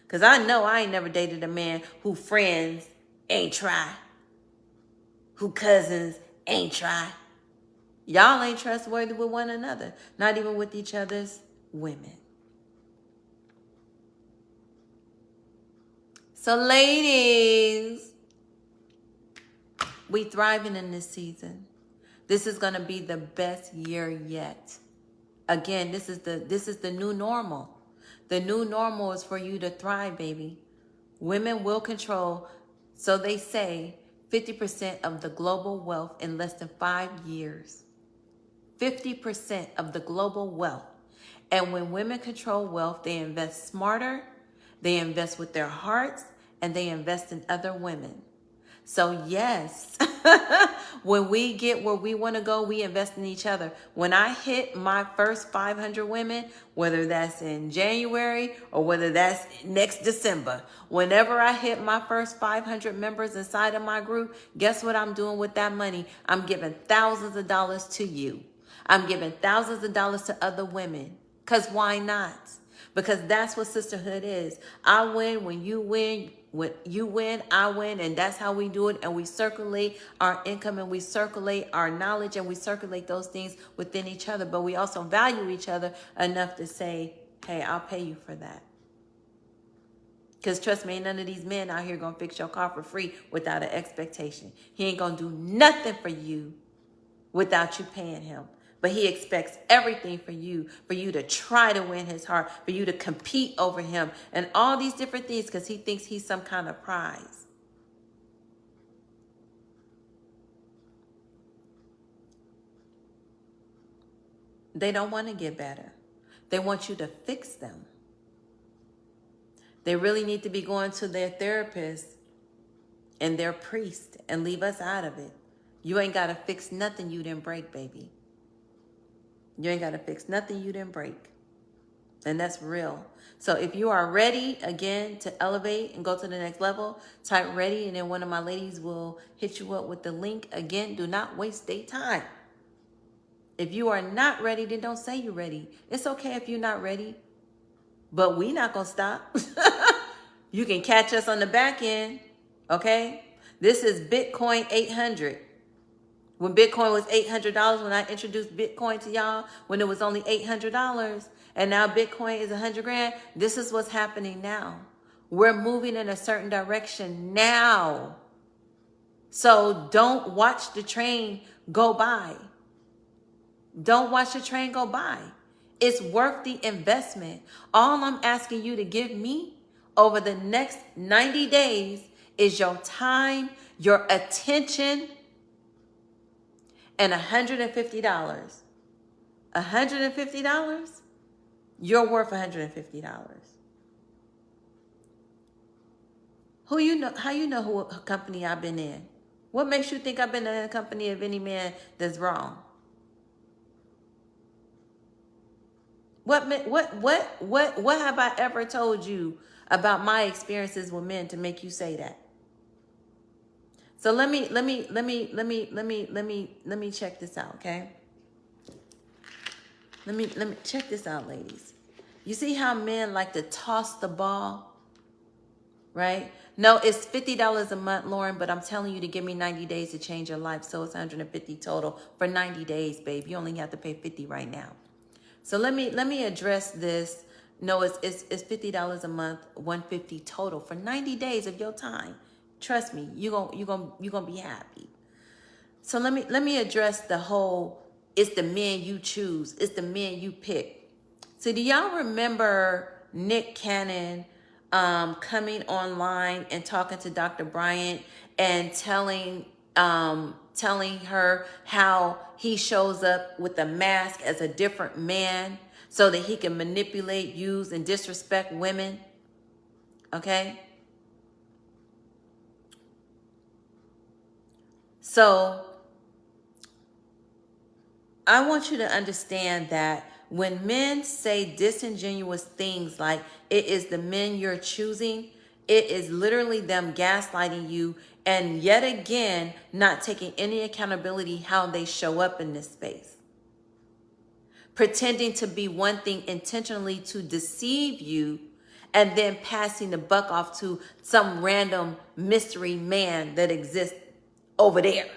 Because I know I ain't never dated a man who friends ain't try, who cousins ain't try. Y'all ain't trustworthy with one another, not even with each other's women. So ladies, we thriving in this season. This is going to be the best year yet. Again, this is the new normal. The new normal is for you to thrive, baby. Women will control, so they say, 50% of the global wealth in less than 5 years. 50% of the global wealth. And when women control wealth, they invest smarter, they invest with their hearts, and they invest in other women. So yes, when we get where we want to go, we invest in each other. When I hit my first 500 women, whether that's in January or whether that's next December, whenever I hit my first 500 members inside of my group, guess what I'm doing with that money? I'm giving thousands of dollars to you. I'm giving thousands of dollars to other women. Because why not? Because that's what sisterhood is. I win when you win. When you win, I win. And that's how we do it. And we circulate our income, and we circulate our knowledge, and we circulate those things within each other. But we also value each other enough to say, hey, I'll pay you for that. Because trust me, ain't none of these men out here going to fix your car for free without an expectation. He ain't going to do nothing for you without you paying him. But he expects everything for you to try to win his heart, for you to compete over him, and all these different things, because he thinks he's some kind of prize. They don't want to get better. They want you to fix them. They really need to be going to their therapist and their priest and leave us out of it. You ain't got to fix nothing you didn't break, baby. You ain't got to fix nothing you didn't break. And that's real. So if you are ready, again, to elevate and go to the next level, type ready, and then one of my ladies will hit you up with the link. Again, do not waste their time. If you are not ready, then don't say you're ready. It's okay if you're not ready, but we not going to stop. You can catch us on the back end, okay? This is Bitcoin 800. When Bitcoin was $800, when I introduced Bitcoin to y'all, when it was only $800, and now Bitcoin is 100 grand, this is what's happening now. We're moving in a certain direction now. So don't watch the train go by. Don't watch the train go by. It's worth the investment. All I'm asking you to give me over the next 90 days is your time, your attention, and $150. $150? You're worth $150. Who you know? How you know who company I've been in? What makes you think I've been in a company of any man that's wrong? What have I ever told you about my experiences with men to make you say that? So let me check this out, okay? Let me check this out, ladies. You see how men like to toss the ball, right? No, it's $50 a month, Lauren, but I'm telling you to give me 90 days to change your life. So it's 150 total for 90 days, babe. You only have to pay 50 right now. So let me address this. No, it's $50 a month, 150 total for 90 days of your time. Trust me, you're gonna be happy. So let me address the whole, it's the men you choose, it's the men you pick. So do y'all remember Nick Cannon coming online and talking to Dr. Bryant and telling her how he shows up with a mask as a different man so that he can manipulate, use, and disrespect women? Okay? So I want you to understand that when men say disingenuous things like it is the men you're choosing, it is literally them gaslighting you and yet again not taking any accountability how they show up in this space. Pretending to be one thing intentionally to deceive you and then passing the buck off to some random mystery man that exists over there.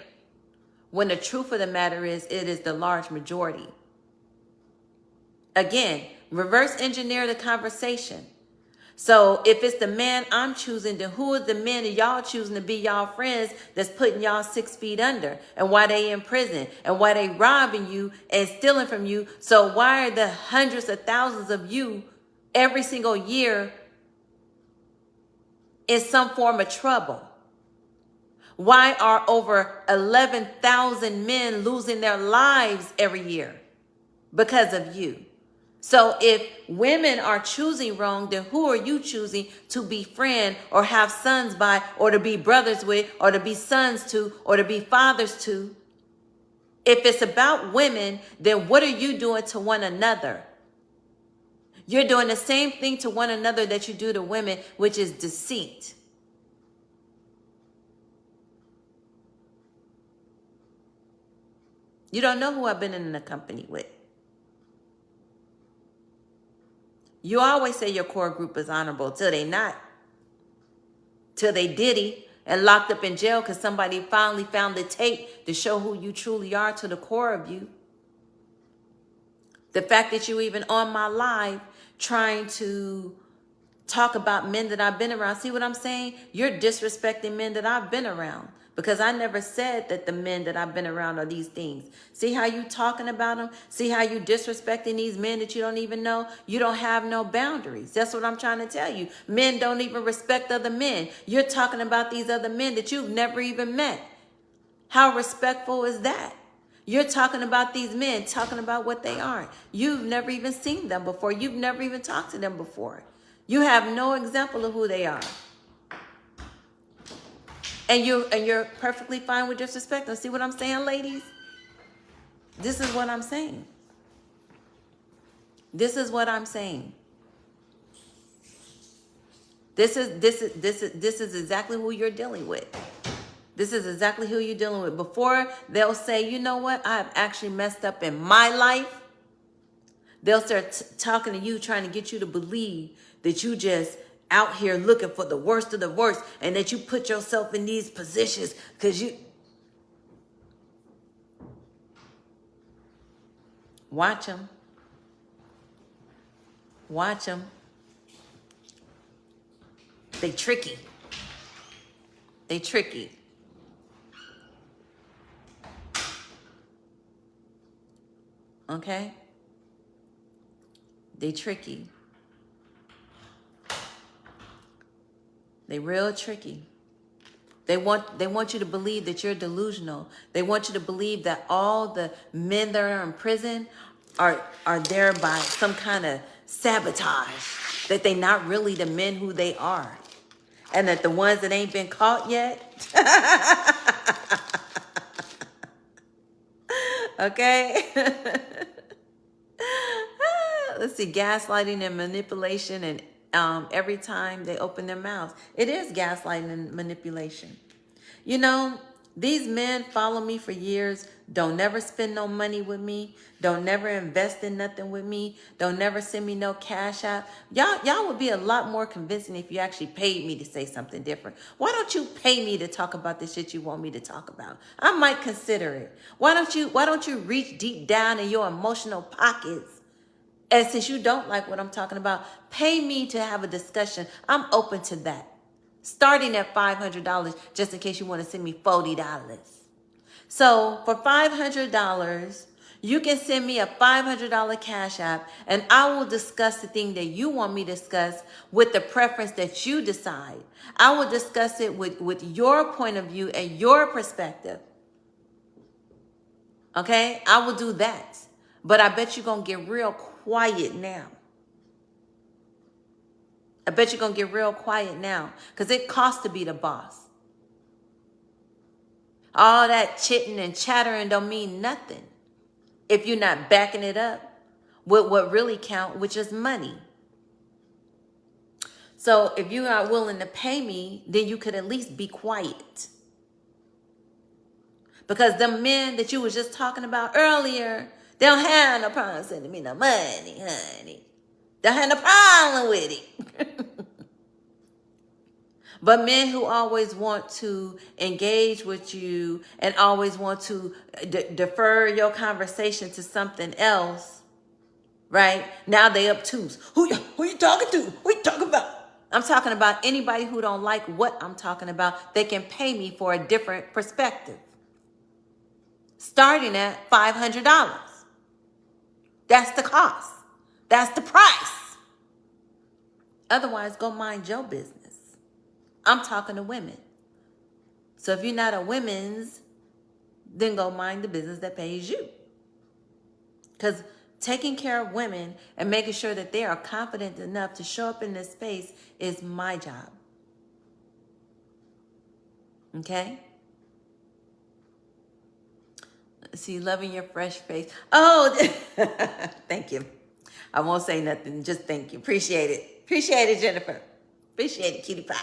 When the truth of the matter is, it is the large majority. Again, reverse engineer the conversation. So if it's the man I'm choosing, then who is the men that y'all choosing to be y'all friends that's putting y'all 6 feet under? And why they in prison? And why they robbing you and stealing from you? So why are the hundreds of thousands of you every single year in some form of trouble? Why are over 11,000 men losing their lives every year? Because of you. So if women are choosing wrong, then who are you choosing to befriend or have sons by or to be brothers with or to be sons to or to be fathers to? If it's about women, then what are you doing to one another? You're doing the same thing to one another that you do to women, which is deceit. You don't know who I've been in a company with. You always say your core group is honorable till they not. Till they diddy and locked up in jail because somebody finally found the tape to show who you truly are to the core of you. The fact that you even on my live trying to talk about men that I've been around. See what I'm saying? You're disrespecting men that I've been around. Because I never said that the men that I've been around are these things. See how you talking about them? See how you disrespecting these men that you don't even know? You don't have no boundaries. That's what I'm trying to tell you. Men don't even respect other men. You're talking about these other men that you've never even met. How respectful is that? You're talking about these men, talking about what they are. You've never even seen them before. You've never even talked to them before. You have no example of who they are. And you're perfectly fine with disrespect. See what I'm saying, ladies? This is what I'm saying. This is what I'm saying. This is exactly who you're dealing with. This is exactly who you're dealing with. Before they'll say, you know what, I have actually messed up in my life. They'll start talking to you, trying to get you to believe that you just out here looking for the worst of the worst and that you put yourself in these positions because you... Watch them. Watch them. They tricky. They tricky. Okay? They tricky. They real tricky. They want you to believe that you're delusional. They want you to believe that all the men that are in prison are there by some kind of sabotage, that they not really the men who they are, and that the ones that ain't been caught yet, okay? Let's see, gaslighting and manipulation, and every time they open their mouths, it is gaslighting and manipulation. You know, these men follow me for years, don't never spend no money with me, don't never invest in nothing with me, don't never send me no cash out. Y'all would be a lot more convincing if you actually paid me to say something different. Why don't you pay me to talk about the shit you want me to talk about? I might consider it. Why don't you reach deep down in your emotional pockets? And since you don't like what I'm talking about, pay me to have a discussion. I'm open to that. Starting at $500, just in case you want to send me $40. So for $500, you can send me a $500 cash app, and I will discuss the thing that you want me to discuss with the preference that you decide. I will discuss it with your point of view and your perspective. Okay? I will do that. But I bet you're going to get real quiet now. I bet you're going to get real quiet now, because it costs to be the boss. All that chitting and chattering don't mean nothing if you're not backing it up with what really count, which is money. So if you are willing to pay me, then you could at least be quiet. Because the men that you was just talking about earlier, they don't have no problem sending me no money, honey. They don't have no problem with it. But men who always want to engage with you and always want to defer your conversation to something else, right? Now they obtuse. Who you talking to? Who you talking about? I'm talking about anybody who don't like what I'm talking about. They can pay me for a different perspective. Starting at $500. That's the cost. That's the price. Otherwise, go mind your business. I'm talking to women. So if you're not a women's, then go mind the business that pays you. Because taking care of women and making sure that they are confident enough to show up in this space is my job. Okay? Let's see, loving your fresh face. Oh, thank you. I won't say nothing. Just thank you. Appreciate it. Appreciate it, Jennifer. Appreciate it, cutie pie.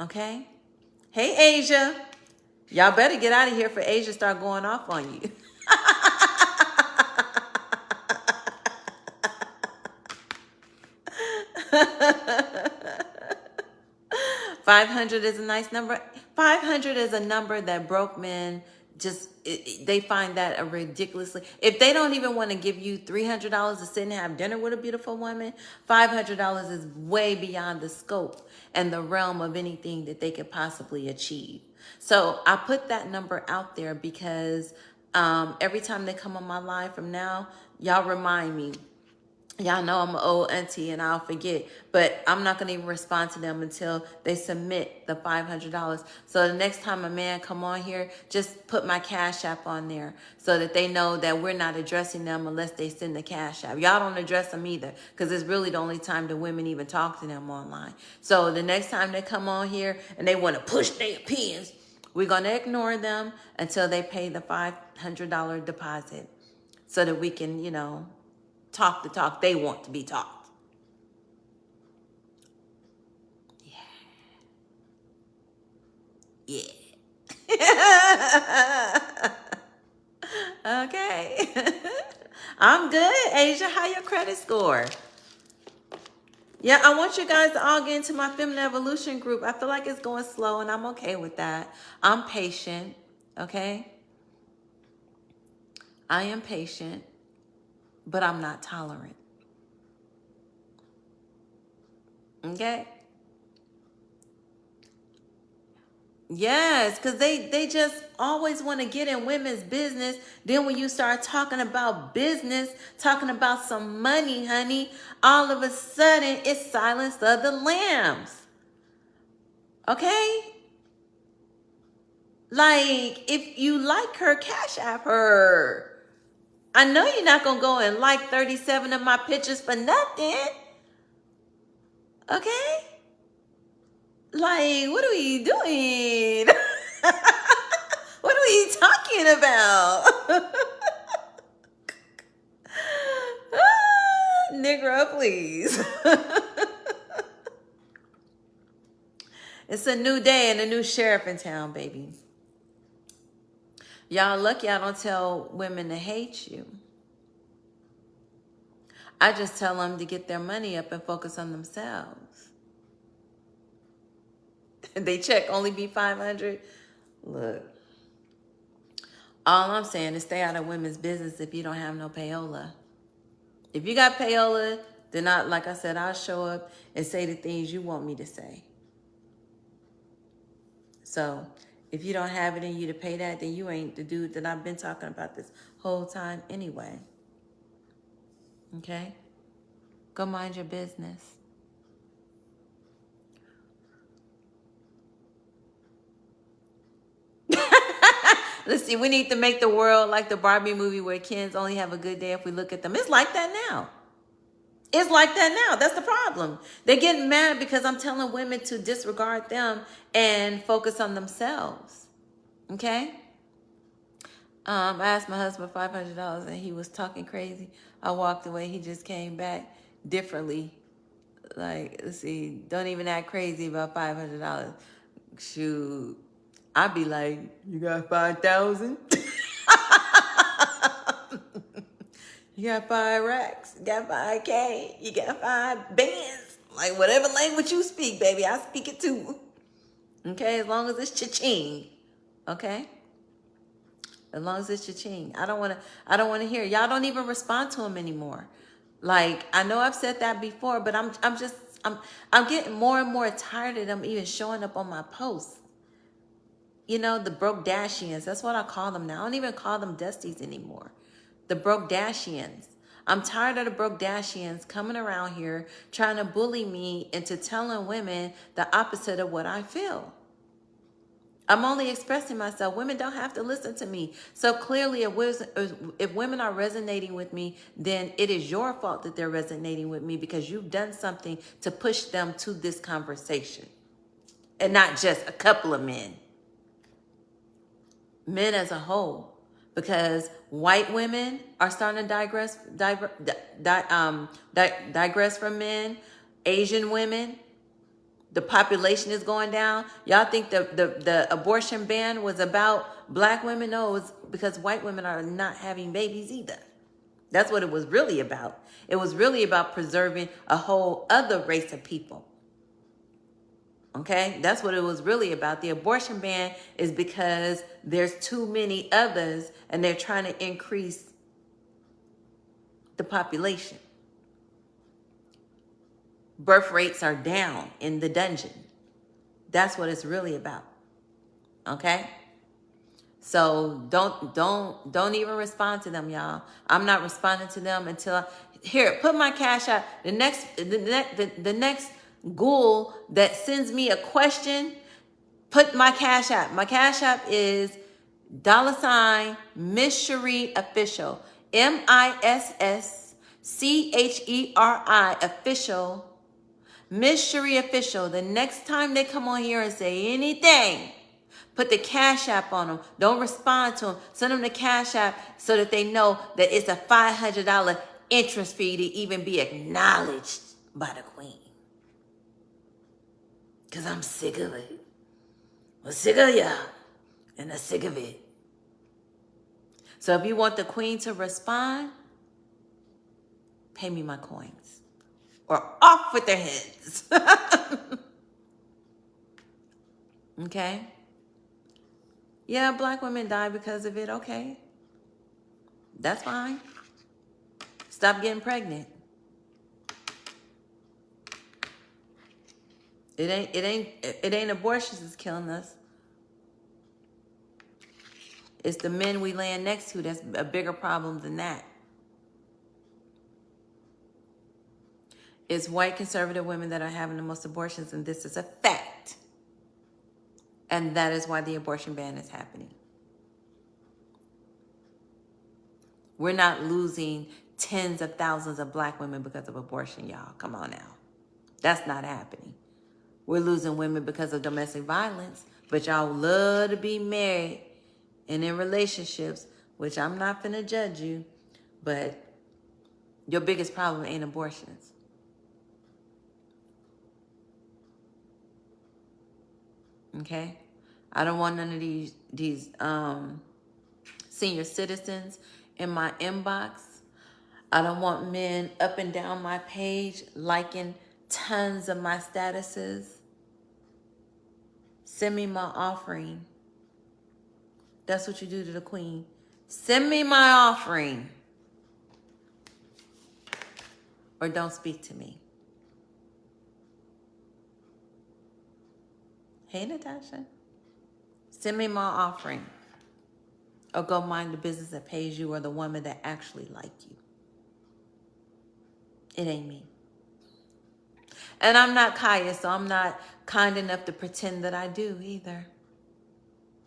Okay? Hey, Asia. Y'all better get out of here for Asia to start going off on you. $500 is a nice number. 500 is a number that broke men just, they find that a ridiculously, if they don't even want to give you $300 to sit and have dinner with a beautiful woman, $500 is way beyond the scope and the realm of anything that they could possibly achieve. So I put that number out there because every time they come on my live from now, y'all remind me. Y'all know I'm an old auntie and I'll forget, but I'm not going to even respond to them until they submit the $500. So the next time a man come on here, just put my cash app on there so that they know that we're not addressing them unless they send the cash app. Y'all don't address them either, because it's really the only time the women even talk to them online. So the next time they come on here and they want to push their opinions, we're going to ignore them until they pay the $500 deposit so that we can, talk the talk they want to be talked. Yeah. Okay. I'm good, Asia. How your credit score? Yeah, I want you guys to all get into my Feminine Evolution group. I feel like it's going slow, and I'm okay with that. I'm patient, okay? I am patient, but I'm not tolerant. Okay? Yes, because they just always want to get in women's business. Then when you start talking about business, talking about some money, honey, all of a sudden it's silence of the lambs. Okay? Like, if you like her, cash app her. I know you're not going to go and like 37 of my pictures for nothing. Okay? Like, what are we doing? What are we talking about? Negro, please. It's a new day and a new sheriff in town, baby. Y'all lucky I don't tell women to hate you. I just tell them to get their money up and focus on themselves. They check only be 500. Look, all I'm saying is stay out of women's business if you don't have no payola. If you got payola, then like I said, I'll show up and say the things you want me to say. So if you don't have it in you to pay that, then you ain't the dude that I've been talking about this whole time anyway. Okay? Go mind your business. Let's see, we need to make the world like the Barbie movie where kids only have a good day if we look at them. It's like that now. It's like that now. That's the problem. They're getting mad because I'm telling women to disregard them and focus on themselves. Okay? I asked my husband $500 and he was talking crazy. I walked away. He just came back differently. Like, let's see, don't even act crazy about $500. Shoot. I'd be like, you got 5,000? You got 5 racks, you got 5K, you got 5 bands. Like, whatever language you speak, baby, I speak it too. Okay, as long as it's cha-ching. Okay? As long as it's cha-ching. I don't want to hear. Y'all don't even respond to them anymore. Like, I know I've said that before, but I'm getting more and more tired of them even showing up on my posts. You know, the broke dashians. That's what I call them now. I don't even call them dusties anymore. The broke dashians. I'm tired of the broke dashians coming around here trying to bully me into telling women the opposite of what I feel. I'm only expressing myself. Women don't have to listen to me. So clearly, if women are resonating with me, then it is your fault that they're resonating with me because you've done something to push them to this conversation. And not just a couple of men. Men as a whole, because white women are starting to digress from men. Asian women, the population is going down. Y'all think the abortion ban was about black women? No, it was because white women are not having babies either. That's what it was really about. It was really about preserving a whole other race of people. Okay, that's what it was really about. The abortion ban is because there's too many others and they're trying to increase the population. Birth rates are down in the dungeon. That's what it's really about. Okay? So don't even respond to them, y'all. I'm not responding to them until here, put my cash out. The next ghoul that sends me a question, put my cash app. My cash app is $ Miss Cherie Official. MISSCHERI Official. Miss Cherie Official. The next time they come on here and say anything, put the cash app on them. Don't respond to them. Send them the cash app so that they know that it's a $500 interest fee to even be acknowledged by the queen. Because I'm sick of it. I'm sick of y'all. And I'm sick of it. So if you want the queen to respond, pay me my coins. Or off with their heads. Okay? Yeah, black women die because of it. Okay. That's fine. Stop getting pregnant. It ain't abortions that's killing us. It's the men we laying next to that's a bigger problem than that. It's white conservative women that are having the most abortions, and this is a fact. And that is why the abortion ban is happening. We're not losing tens of thousands of black women because of abortion, y'all. Come on now. That's not happening. We're losing women because of domestic violence, but y'all love to be married and in relationships, which I'm not finna judge you, but your biggest problem ain't abortions. Okay? I don't want none of these senior citizens in my inbox. I don't want men up and down my page liking tons of my statuses. Send me my offering. That's what you do to the queen. Send me my offering. Or don't speak to me. Hey, Natasha. Send me my offering. Or go mind the business that pays you or the woman that actually like you. It ain't me. And I'm not Kaya, so I'm not kind enough to pretend that I do either.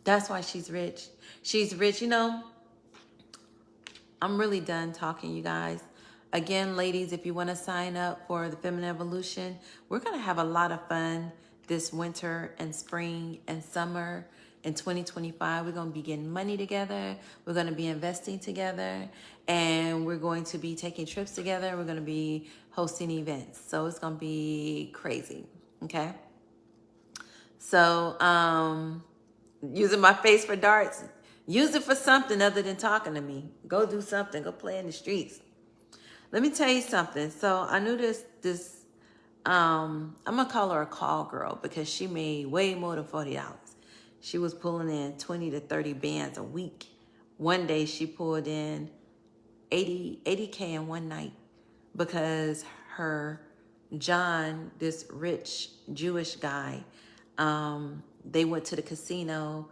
That's why she's rich. She's rich. You know, I'm really done talking, you guys. Again, ladies, if you want to sign up for the Feminine Evolution, we're going to have a lot of fun this winter and spring and summer. In 2025, we're going to be getting money together. We're going to be investing together. And we're going to be taking trips together. We're going to be hosting events. So it's going to be crazy. Okay? So, using my face for darts, use it for something other than talking to me. Go do something. Go play in the streets. Let me tell you something. So I knew this I'm going to call her a call girl because she made way more than $40. She was pulling in 20 to 30 bands a week. One day she pulled in 80K in one night because her John, this rich Jewish guy, they went to the casino.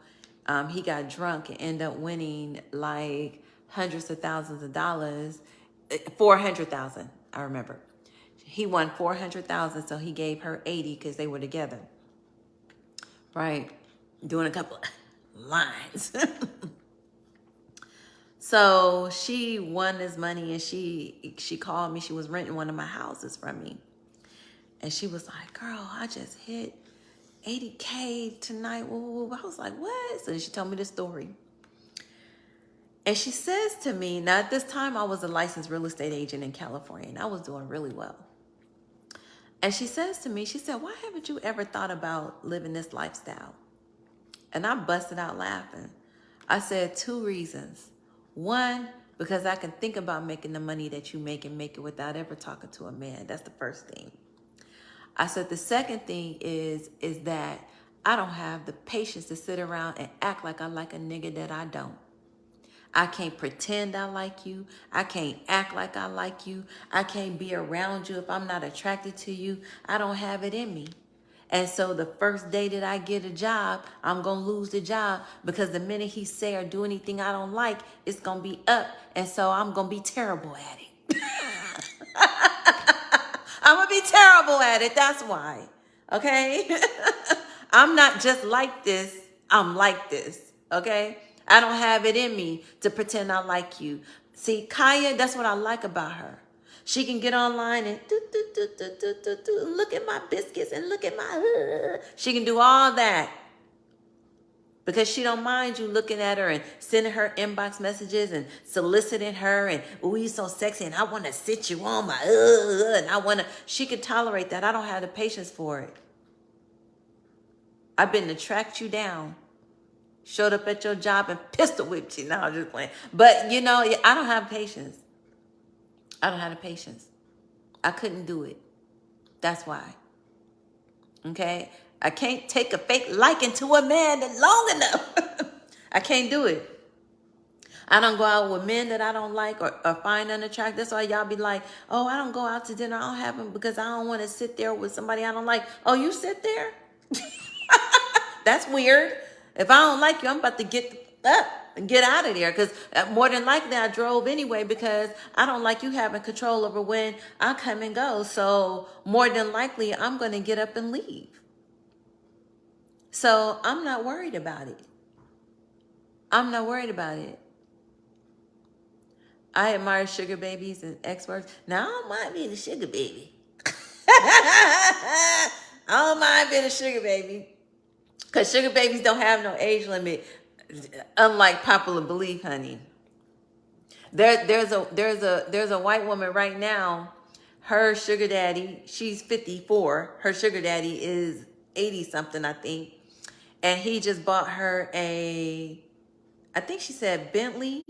He got drunk and ended up winning like hundreds of thousands of dollars. 400,000, I remember. He won 400,000, so he gave her 80 because they were together. Right? Doing a couple of lines. So she won this money and she called me. She was renting one of my houses from me. And she was like, girl, I just hit 80K tonight. I was like, what? So she told me the story. And she says to me, now at this time I was a licensed real estate agent in California and I was doing really well. And she says to me, she said, why haven't you ever thought about living this lifestyle? And I busted out laughing. I said 2 reasons. 1, because I can think about making the money that you make and make it without ever talking to a man. That's the first thing. I said the second thing is that I don't have the patience to sit around and act like I like a nigga that I don't. I can't pretend I like you. I can't act like I like you. I can't be around you if I'm not attracted to you. I don't have it in me. And so the first day that I get a job, I'm going to lose the job because the minute he say or do anything I don't like, it's going to be up. And so I'm going to be terrible at it. I'm going to be terrible at it. That's why. Okay? I'm not just like this. I'm like this. Okay? I don't have it in me to pretend I like you. See, Kaya, that's what I like about her. She can get online and look at my biscuits and look at my... She can do all that. Because she don't mind you looking at her and sending her inbox messages and soliciting her and, oh, you so sexy and I want to sit you on my... and I want to... She can tolerate that. I don't have the patience for it. I've been to track you down. Showed up at your job and pistol whipped you. No, I'm just playing. But, you know, I don't have patience. I don't have the patience. I couldn't do it. That's why. Okay? I can't take a fake liking to a man that long enough. I can't do it. I don't go out with men that I don't like or find unattractive. That's why y'all be like, oh, I don't go out to dinner. I don't have them because I don't want to sit there with somebody I don't like. Oh, you sit there? That's weird. If I don't like you, I'm about to get up. Get out of there, because more than likely I drove anyway, because I don't like you having control over when I come and go. So more than likely I'm going to get up and leave. So I'm not worried about it. I'm not worried about it. I admire sugar babies and experts. Now, I don't mind being a sugar baby. I don't mind being a sugar baby. Because sugar babies don't have no age limit, unlike popular belief, honey. There's a white woman right now. Her sugar daddy, she's 54. Her sugar daddy is 80 something, I think. And he just bought her I think she said Bentley